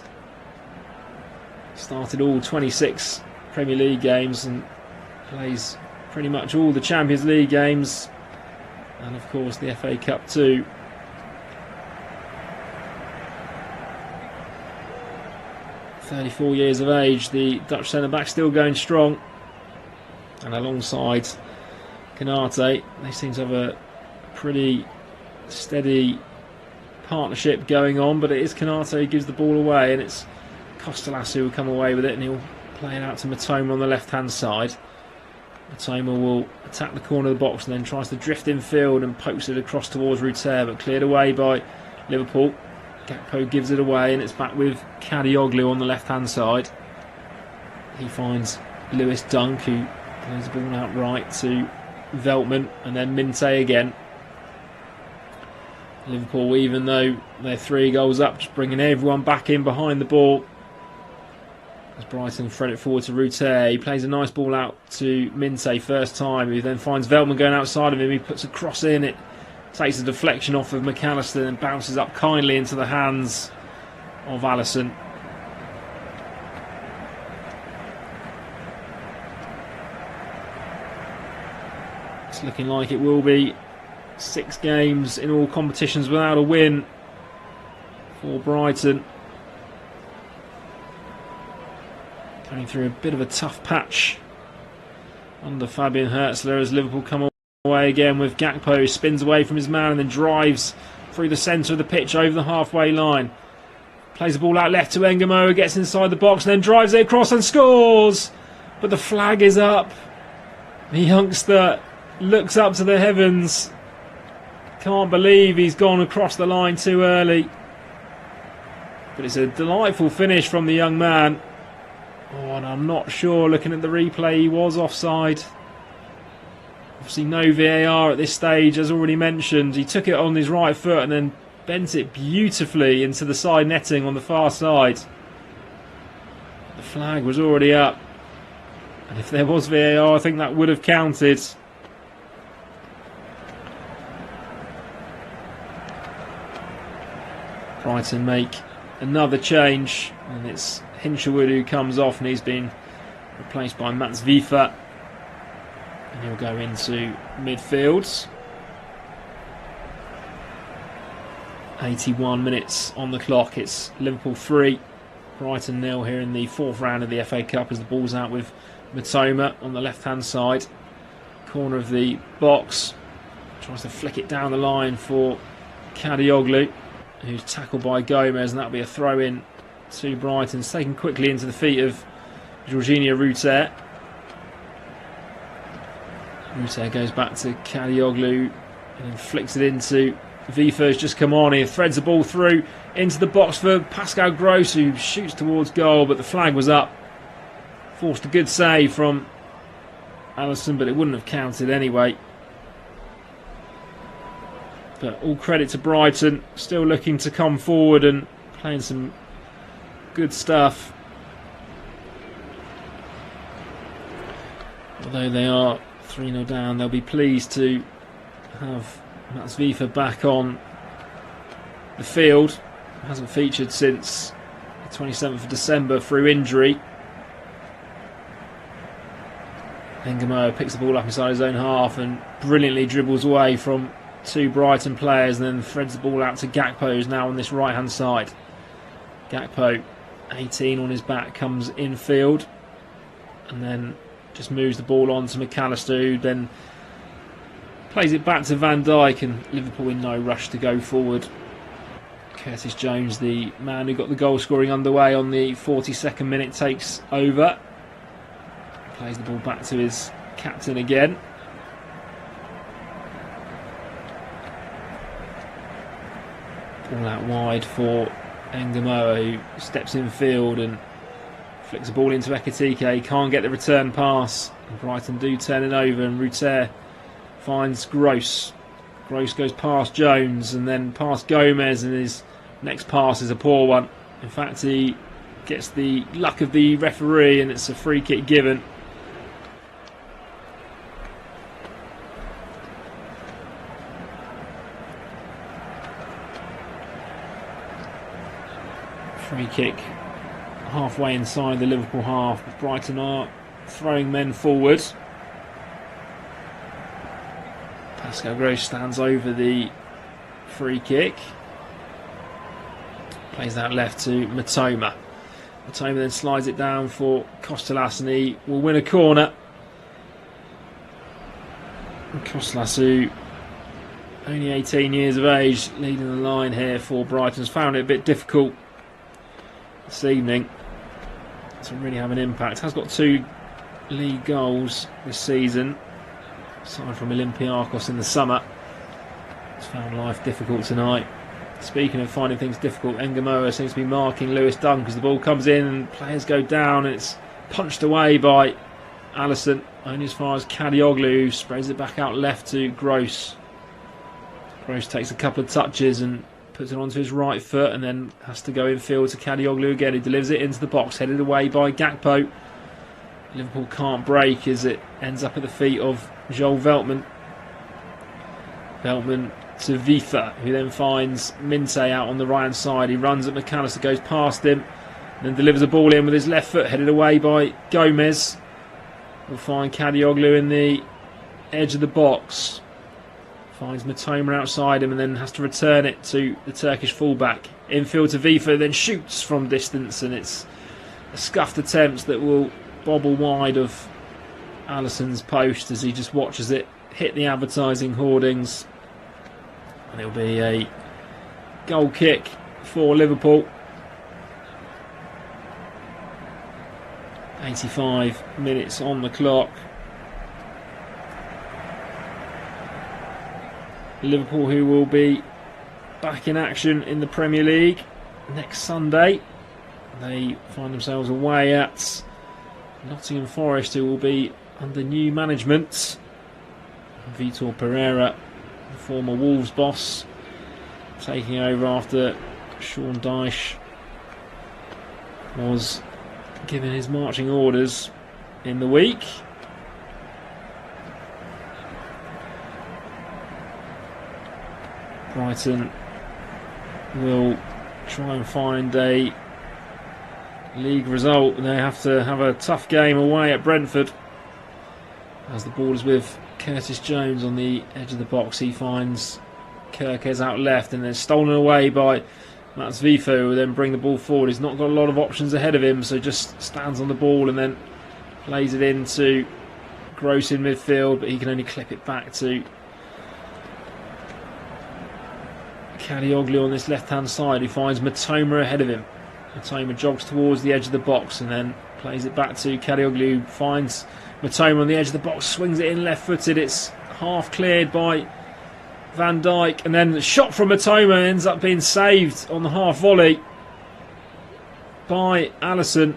Started all 26 Premier League games and plays pretty much all the Champions League games, and of course the FA Cup too. .34 years of age, the Dutch centre-back still going strong, and alongside Konate, they seem to have a pretty steady partnership going on, but it is Konate who gives the ball away, and it's Costalas who will come away with it, and he'll play it out to Matoma on the left-hand side. Matoma will attack the corner of the box and then tries to drift infield and pokes it across towards Ruter, but cleared away by Liverpool. Gakpo gives it away, and it's back with Kadioglu on the left-hand side. He finds Lewis Dunk, who plays the ball out right to Veltman, and then Minte again. Liverpool, even though they're 3 goals up, just bringing everyone back in behind the ball. As Brighton thread it forward to Ruter, he plays a nice ball out to Minte first time, who then finds Veltman going outside of him. He puts a cross in, it takes a deflection off of McAllister and bounces up kindly into the hands of Alisson. It's looking like it will be 6 games in all competitions without a win for Brighton. Going through a bit of a tough patch under Fabian Hürzeler as Liverpool come away again with Gakpo, who spins away from his man and then drives through the centre of the pitch over the halfway line. Plays the ball out left to Ngamo, gets inside the box and then drives it across and scores. But the flag is up. The youngster looks up to the heavens. Can't believe he's gone across the line too early. But it's a delightful finish from the young man. Oh, and I'm not sure, looking at the replay, he was offside. Obviously no VAR at this stage, as already mentioned. He took it on his right foot and then bent it beautifully into the side netting on the far side. The flag was already up. And if there was VAR, I think that would have counted. Brighton make another change, and it's Hinshelwood who comes off, and he's been replaced by Mats Vifa, and he'll go into midfield. 81 minutes on the clock. It's Liverpool 3, Brighton 0 here in the fourth round of the FA Cup, as the ball's out with Matoma on the left hand side corner of the box. Tries to flick it down the line for Kadioglu, who's tackled by Gomez, and that'll be a throw in to Brighton. It's taken quickly into the feet of Jorginho Ruter. Ruter goes back to Kadioglu and then flicks it into Vifa, who's just come on. He threads the ball through into the box for Pascal Gross, who shoots towards goal, but the flag was up. Forced a good save from Alisson, but it wouldn't have counted anyway. But all credit to Brighton, still looking to come forward and playing some good stuff. Although they are 3-0 down, they'll be pleased to have Mats Vifa back on the field. Hasn't featured since the 27th of December through injury. Ngamo picks the ball up inside his own half and brilliantly dribbles away from two Brighton players, and then threads the ball out to Gakpo, who's now on this right hand side. Gakpo, 18 on his back, comes infield and then just moves the ball on to McAllister, who then plays it back to Van Dijk, and Liverpool in no rush to go forward. Curtis Jones, the man who got the goal scoring underway on the 42nd minute, takes over. Plays the ball back to his captain again. Ball out wide for Ngamo, who steps in field and flicks the ball into Ekitike. He can't get the return pass, and Brighton do turn it over, and Ruter finds Gross. Gross goes past Jones and then past Gomez, and his next pass is a poor one. In fact, he gets the luck of the referee, and it's a free kick given. Free kick halfway inside the Liverpool half. Brighton are throwing men forward. Pascal Gross stands over the free kick. Plays that left to Matoma. Matoma then slides it down for Kostelas, and he will win a corner. Kostelas, who only 18 years of age, leading the line here for Brighton, has found it a bit difficult this evening to really have an impact. Has got 2 league goals this season, aside from Olympiacos in the summer. He's found life difficult tonight. Speaking of finding things difficult, Ngamo seems to be marking Lewis Dunk as the ball comes in and players go down, and it's punched away by Alisson, only as far as Kadioglu, who sprays it back out left to Gross. Gross takes a couple of touches and puts it onto his right foot, and then has to go infield to Kadioglu again, who delivers it into the box, headed away by Gakpo. Liverpool can't break as it ends up at the feet of Joel Veltman. Veltman to Vifa, who then finds Minte out on the right hand side. He runs at McAllister, goes past him, and then delivers a ball in with his left foot, headed away by Gomez. We'll find Kadioglu in the edge of the box. Finds Matoma outside him and then has to return it to the Turkish fullback. Infield to Vifa, then shoots from distance, and it's a scuffed attempt that will bobble wide of Alisson's post as he just watches it hit the advertising hoardings. And it'll be a goal kick for Liverpool. 85 minutes on the clock. Liverpool, who will be back in action in the Premier League next Sunday. They find themselves away at Nottingham Forest, who will be under new management. Vitor Pereira, the former Wolves boss, taking over after Sean Dyche was given his marching orders in the week. Brighton will try and find a league result. They have to have a tough game away at Brentford. As the ball is with Curtis Jones on the edge of the box, he finds Kirkes out left and then stolen away by Mats Vifo, who will then bring the ball forward. He's not got a lot of options ahead of him, so just stands on the ball and then plays it into Gross in midfield, but he can only clip it back to Kadioglu on this left-hand side, who finds Matoma ahead of him. Matoma jogs towards the edge of the box and then plays it back to Kadioglu, who finds Matoma on the edge of the box, swings it in left-footed. It's half cleared by Van Dijk, and then the shot from Matoma ends up being saved on the half volley by Alisson.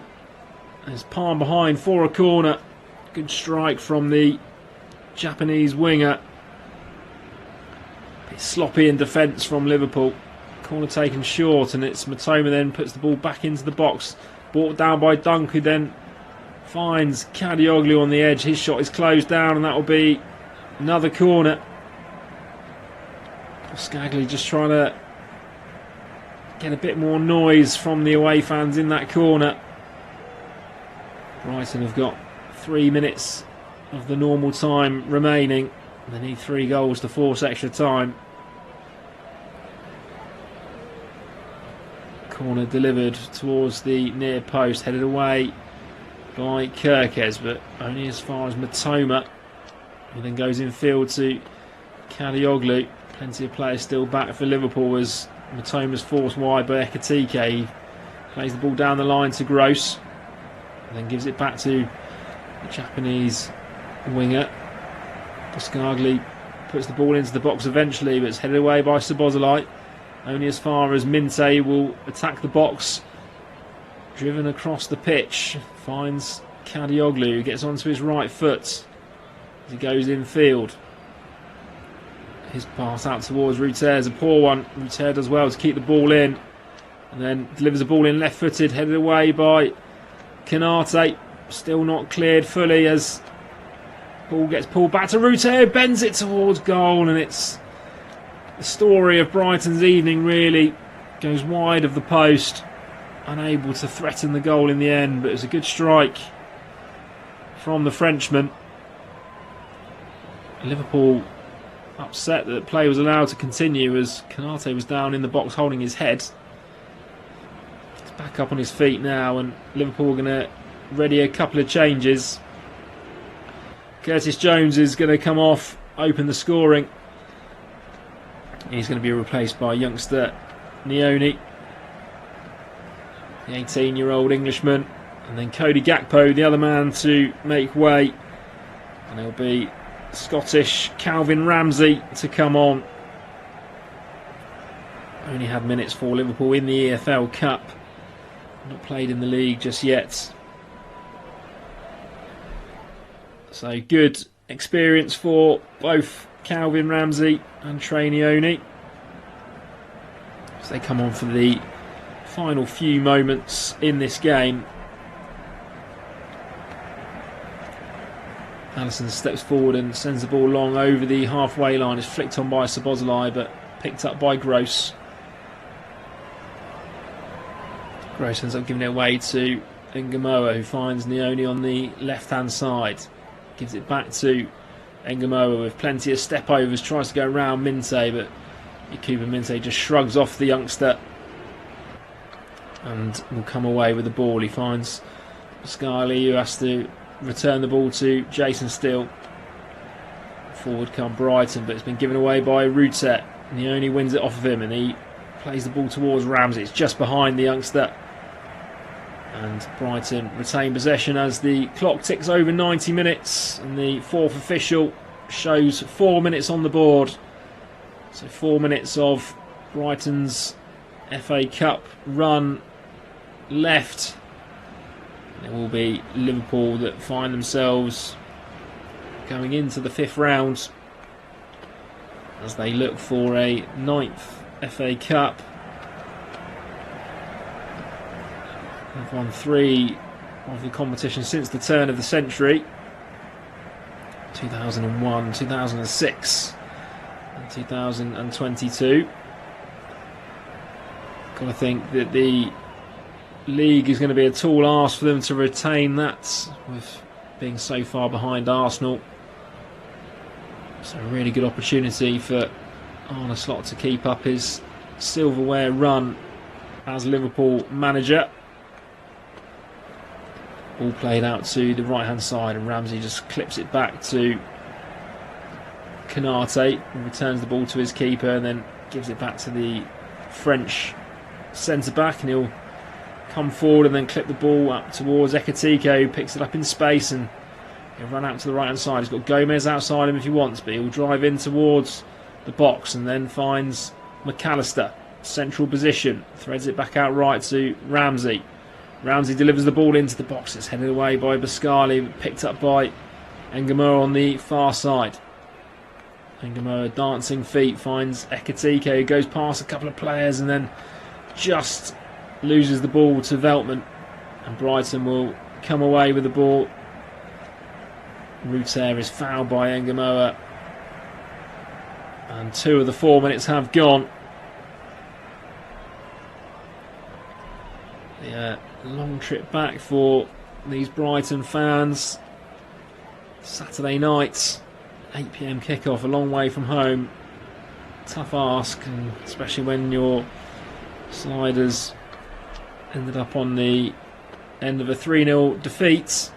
There's palm behind for a corner. Good strike from the Japanese winger. Bit sloppy in defence from Liverpool. Corner taken short, and it's Matoma then puts the ball back into the box. Brought down by Dunk, who then finds Kadioglu on the edge. His shot is closed down, and that will be another corner. Skagli just trying to get a bit more noise from the away fans in that corner. Brighton have got 3 minutes of the normal time remaining. They need 3 goals to force extra time. Corner delivered towards the near post, headed away by Kirkes, but only as far as Matoma, who then goes in field to Kadioglu. Plenty of players still back for Liverpool as Matoma's forced wide by Ekitike. He plays the ball down the line to Gross and then gives it back to the Japanese winger. Skagli puts the ball into the box eventually, but it's headed away by Szoboszlai. Only as far as Minte will attack the box. Driven across the pitch, finds Kadioglu, who gets onto his right foot as he goes in field. His pass out towards Ruter is a poor one. Ruter does well to keep the ball in and then delivers the ball in left-footed, headed away by Kanate. Still not cleared fully as ball gets pulled back to Ruter, bends it towards goal, and it's the story of Brighton's evening really. Goes wide of the post, unable to threaten the goal in the end, but it was a good strike from the Frenchman. Liverpool upset that play was allowed to continue as Kanate was down in the box holding his head. He's back up on his feet now, and Liverpool are going to ready a couple of changes. Curtis Jones is going to come off, open the scoring. He's going to be replaced by youngster Nioni, the 18-year-old Englishman, and then Cody Gakpo, the other man to make way, and there'll be Scottish Calvin Ramsey to come on. Only had minutes for Liverpool in the EFL Cup, not played in the league just yet. So good experience for both Calvin Ramsey and Trey Nioni as they come on for the final few moments in this game. Alisson steps forward and sends the ball long over the halfway line. It's flicked on by Szoboszlai but picked up by Gross. Gross ends up giving it away to Ngamoa, who finds Nioni on the left hand side. Gives it back to Ngamoa with plenty of step overs, tries to go around Minte, but Yakuba Minte just shrugs off the youngster and will come away with the ball. He finds Pascali, who has to return the ball to Jason Steele. Forward come Brighton, but it's been given away by Ruter, and he only wins it off of him, and he plays the ball towards Ramsey. It's just behind the youngster. And Brighton retain possession as the clock ticks over 90 minutes. And the fourth official shows 4 minutes on the board. So 4 minutes of Brighton's FA Cup run left. It will be Liverpool that find themselves going into the fifth round as they look for a 9th FA Cup. They've won 3 of the competition since the turn of the century. 2001, 2006 and 2022. Got to think that the league is going to be a tall ask for them to retain that, with being so far behind Arsenal. So a really good opportunity for Arne Slot to keep up his silverware run as Liverpool manager. Ball played out to the right hand side, and Ramsey just clips it back to Konate, who returns the ball to his keeper and then gives it back to the French centre back, and he'll come forward and then clip the ball up towards Ekitike, who picks it up in space, and he'll run out to the right hand side. He's got Gomez outside him if he wants, but he'll drive in towards the box and then finds McAllister, central position, threads it back out right to Ramsey. Ramsey delivers the ball into the box. It's headed away by Bascali, picked up by Engamoa on the far side. Engamoa, dancing feet, finds Ekitike, who goes past a couple of players and then just loses the ball to Veltman, and Brighton will come away with the ball. Ruter is fouled by Engamoa, and 2 of the 4 minutes have gone. Yeah, long trip back for these Brighton fans. Saturday night, 8 PM kickoff, a long way from home. Tough ask, and especially when your Sliders ended up on the end of a 3-0 defeat.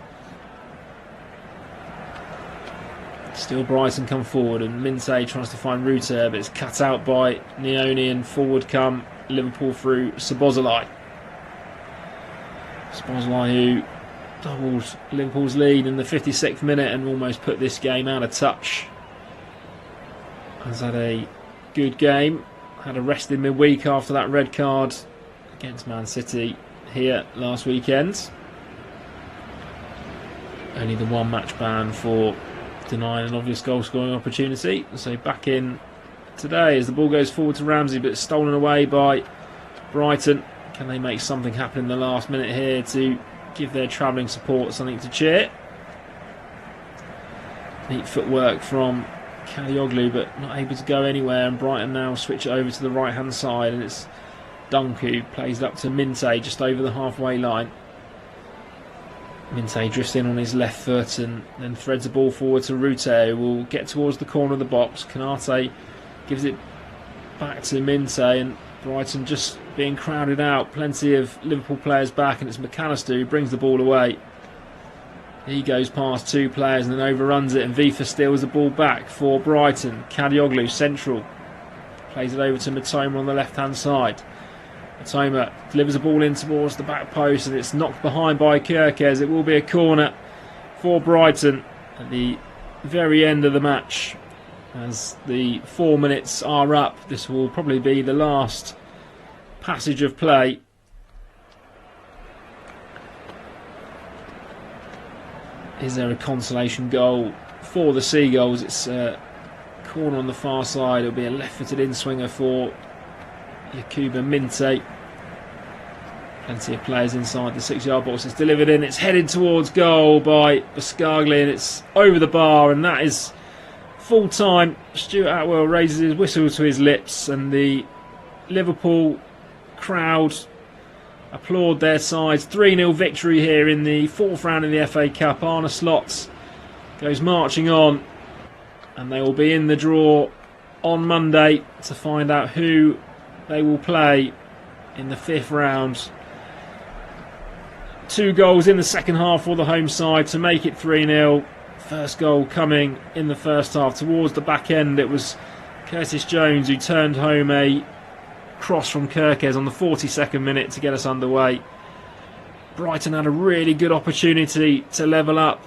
Still Brighton come forward, and Minte tries to find Ruter, but it's cut out by Nioni, and forward come Liverpool through Szoboszlai. Szoboszlai, who doubled Liverpool's lead in the 56th minute and almost put this game out of touch. Has had a good game. Had a rest in midweek after that red card against Man City here last weekend. Only the 1 match ban for denying an obvious goal scoring opportunity. So back in today as the ball goes forward to Ramsey, but stolen away by Brighton. Can they make something happen in the last minute here to give their travelling support something to cheer? Neat footwork from Kadioglu, but not able to go anywhere, and Brighton now switch it over to the right hand side, and it's Dunk who plays it up to Minte just over the halfway line. Minte drifts in on his left foot and then threads the ball forward to Ruter, who will get towards the corner of the box. Konate gives it back to Minte, and Brighton just being crowded out. Plenty of Liverpool players back, and it's McAllister who brings the ball away. He goes past 2 players and then overruns it, and Vifa steals the ball back for Brighton. Kadioglu, central, plays it over to Matoma on the left hand side. Matoma delivers the ball in towards the back post, and it's knocked behind by Kirkes. It will be a corner for Brighton at the very end of the match. As the 4 minutes are up, this will probably be the last passage of play. Is there a consolation goal for the Seagulls? It's a corner on the far side. It'll be a left-footed in-swinger for Yakuba Minte. Plenty of players inside the 6-yard box. It's delivered in. It's headed towards goal by Bascagli, and it's over the bar, and that is full time. Stuart Atwell raises his whistle to his lips, and the Liverpool crowd applaud their sides. 3-0 victory here in the 4th round of the FA Cup. Arne Slot goes marching on, and they will be in the draw on Monday to find out who they will play in the 5th round. 2 goals in the second half for the home side to make it 3-0. First goal coming in the first half. Towards the back end, it was Curtis Jones who turned home a cross from Kirkes on the 42nd minute to get us underway. Brighton had a really good opportunity to level up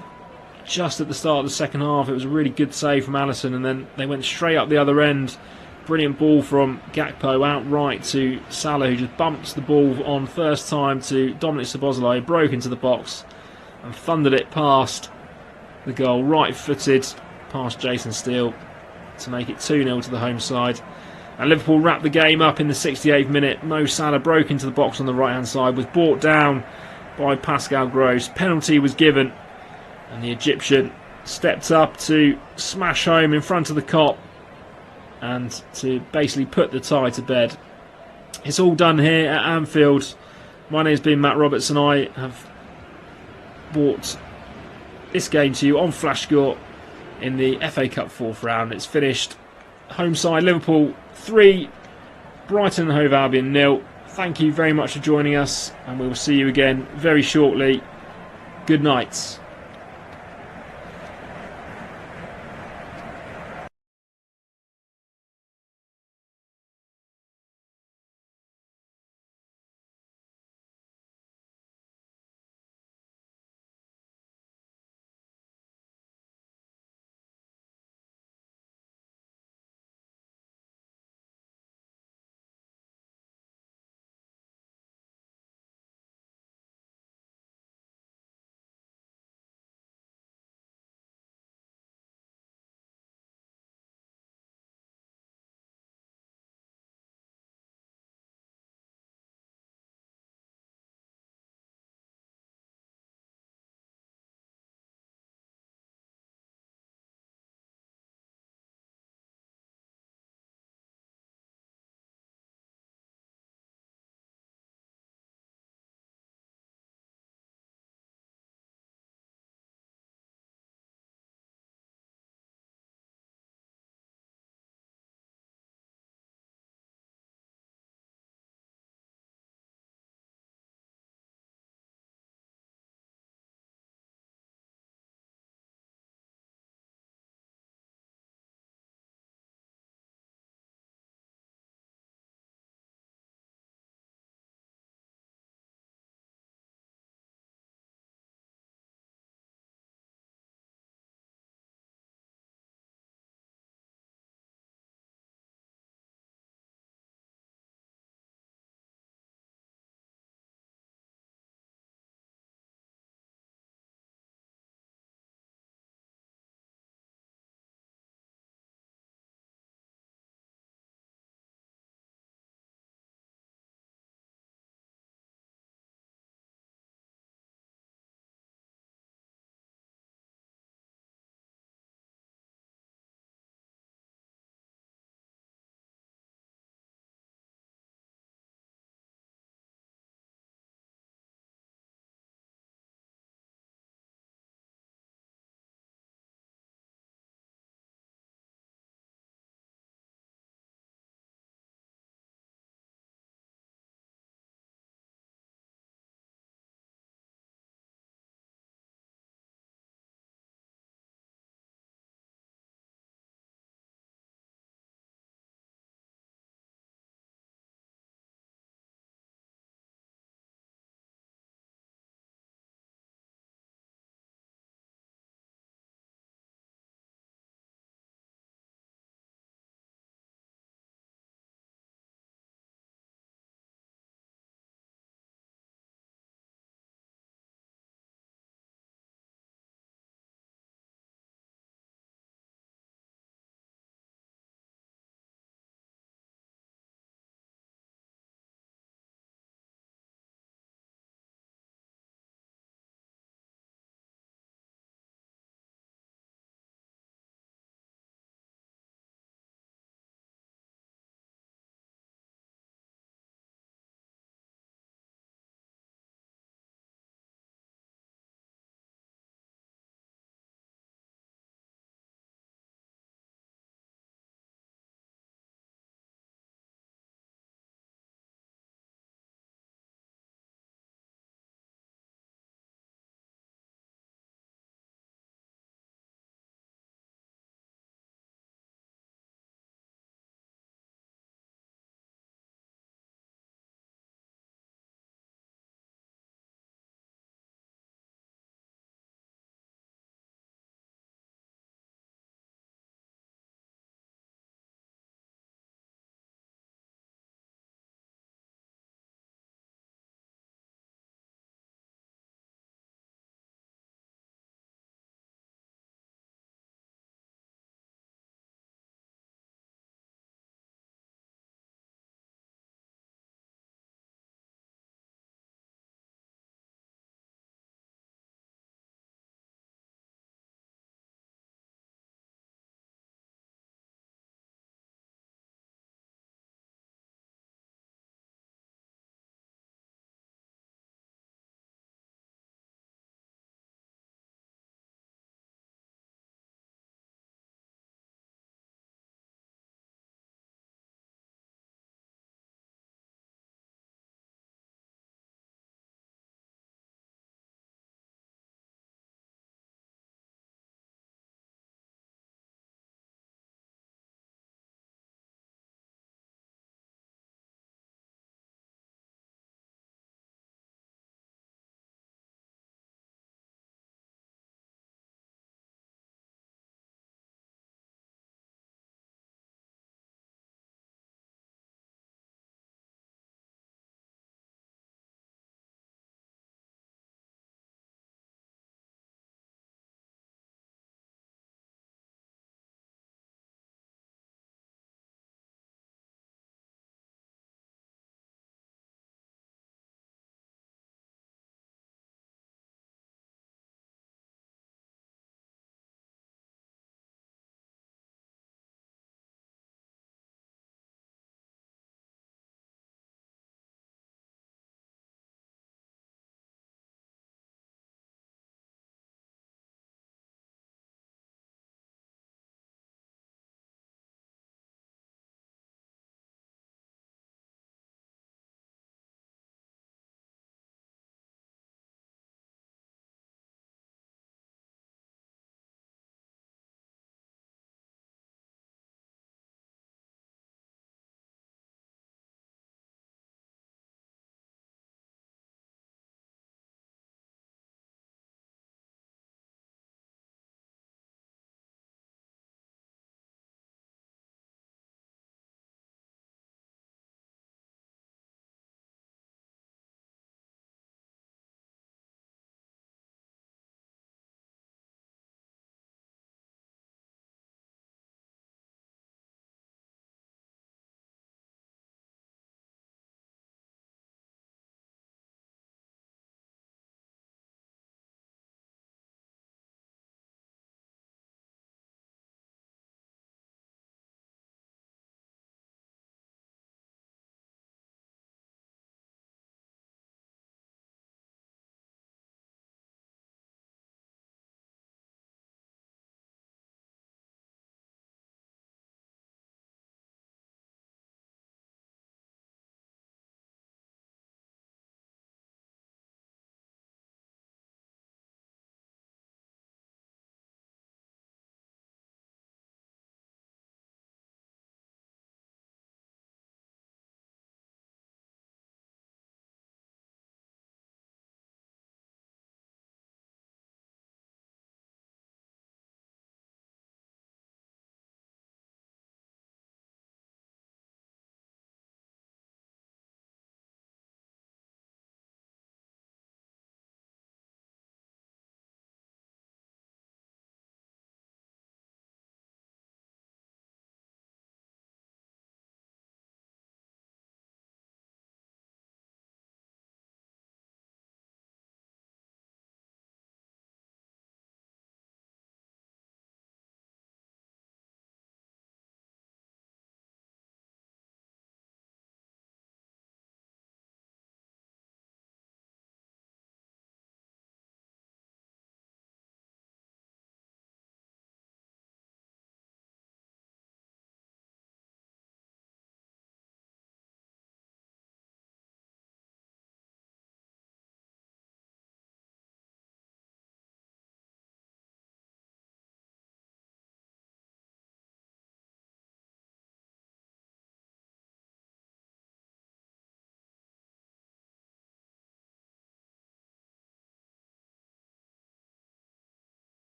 just at the start of the second half. It was a really good save from Alisson, and then they went straight up the other end. Brilliant ball from Gakpo out right to Salah, who just bumps the ball on first time to Dominic Szoboszlai, who broke into the box and thundered it past the goal, right-footed past Jason Steele to make it 2-0 to the home side. And Liverpool wrapped the game up in the 68th minute. Mo Salah broke into the box on the right-hand side, was brought down by Pascal Gross. Penalty was given, and the Egyptian stepped up to smash home in front of the Kop and to basically put the tie to bed. It's all done here at Anfield. My name's been Matt Roberts, and I have brought this game to you on Flash Score in the FA Cup 4th round. It's finished home side Liverpool 3, Brighton and Hove Albion 0. Thank you very much for joining us, and we will see you again very shortly. Good night.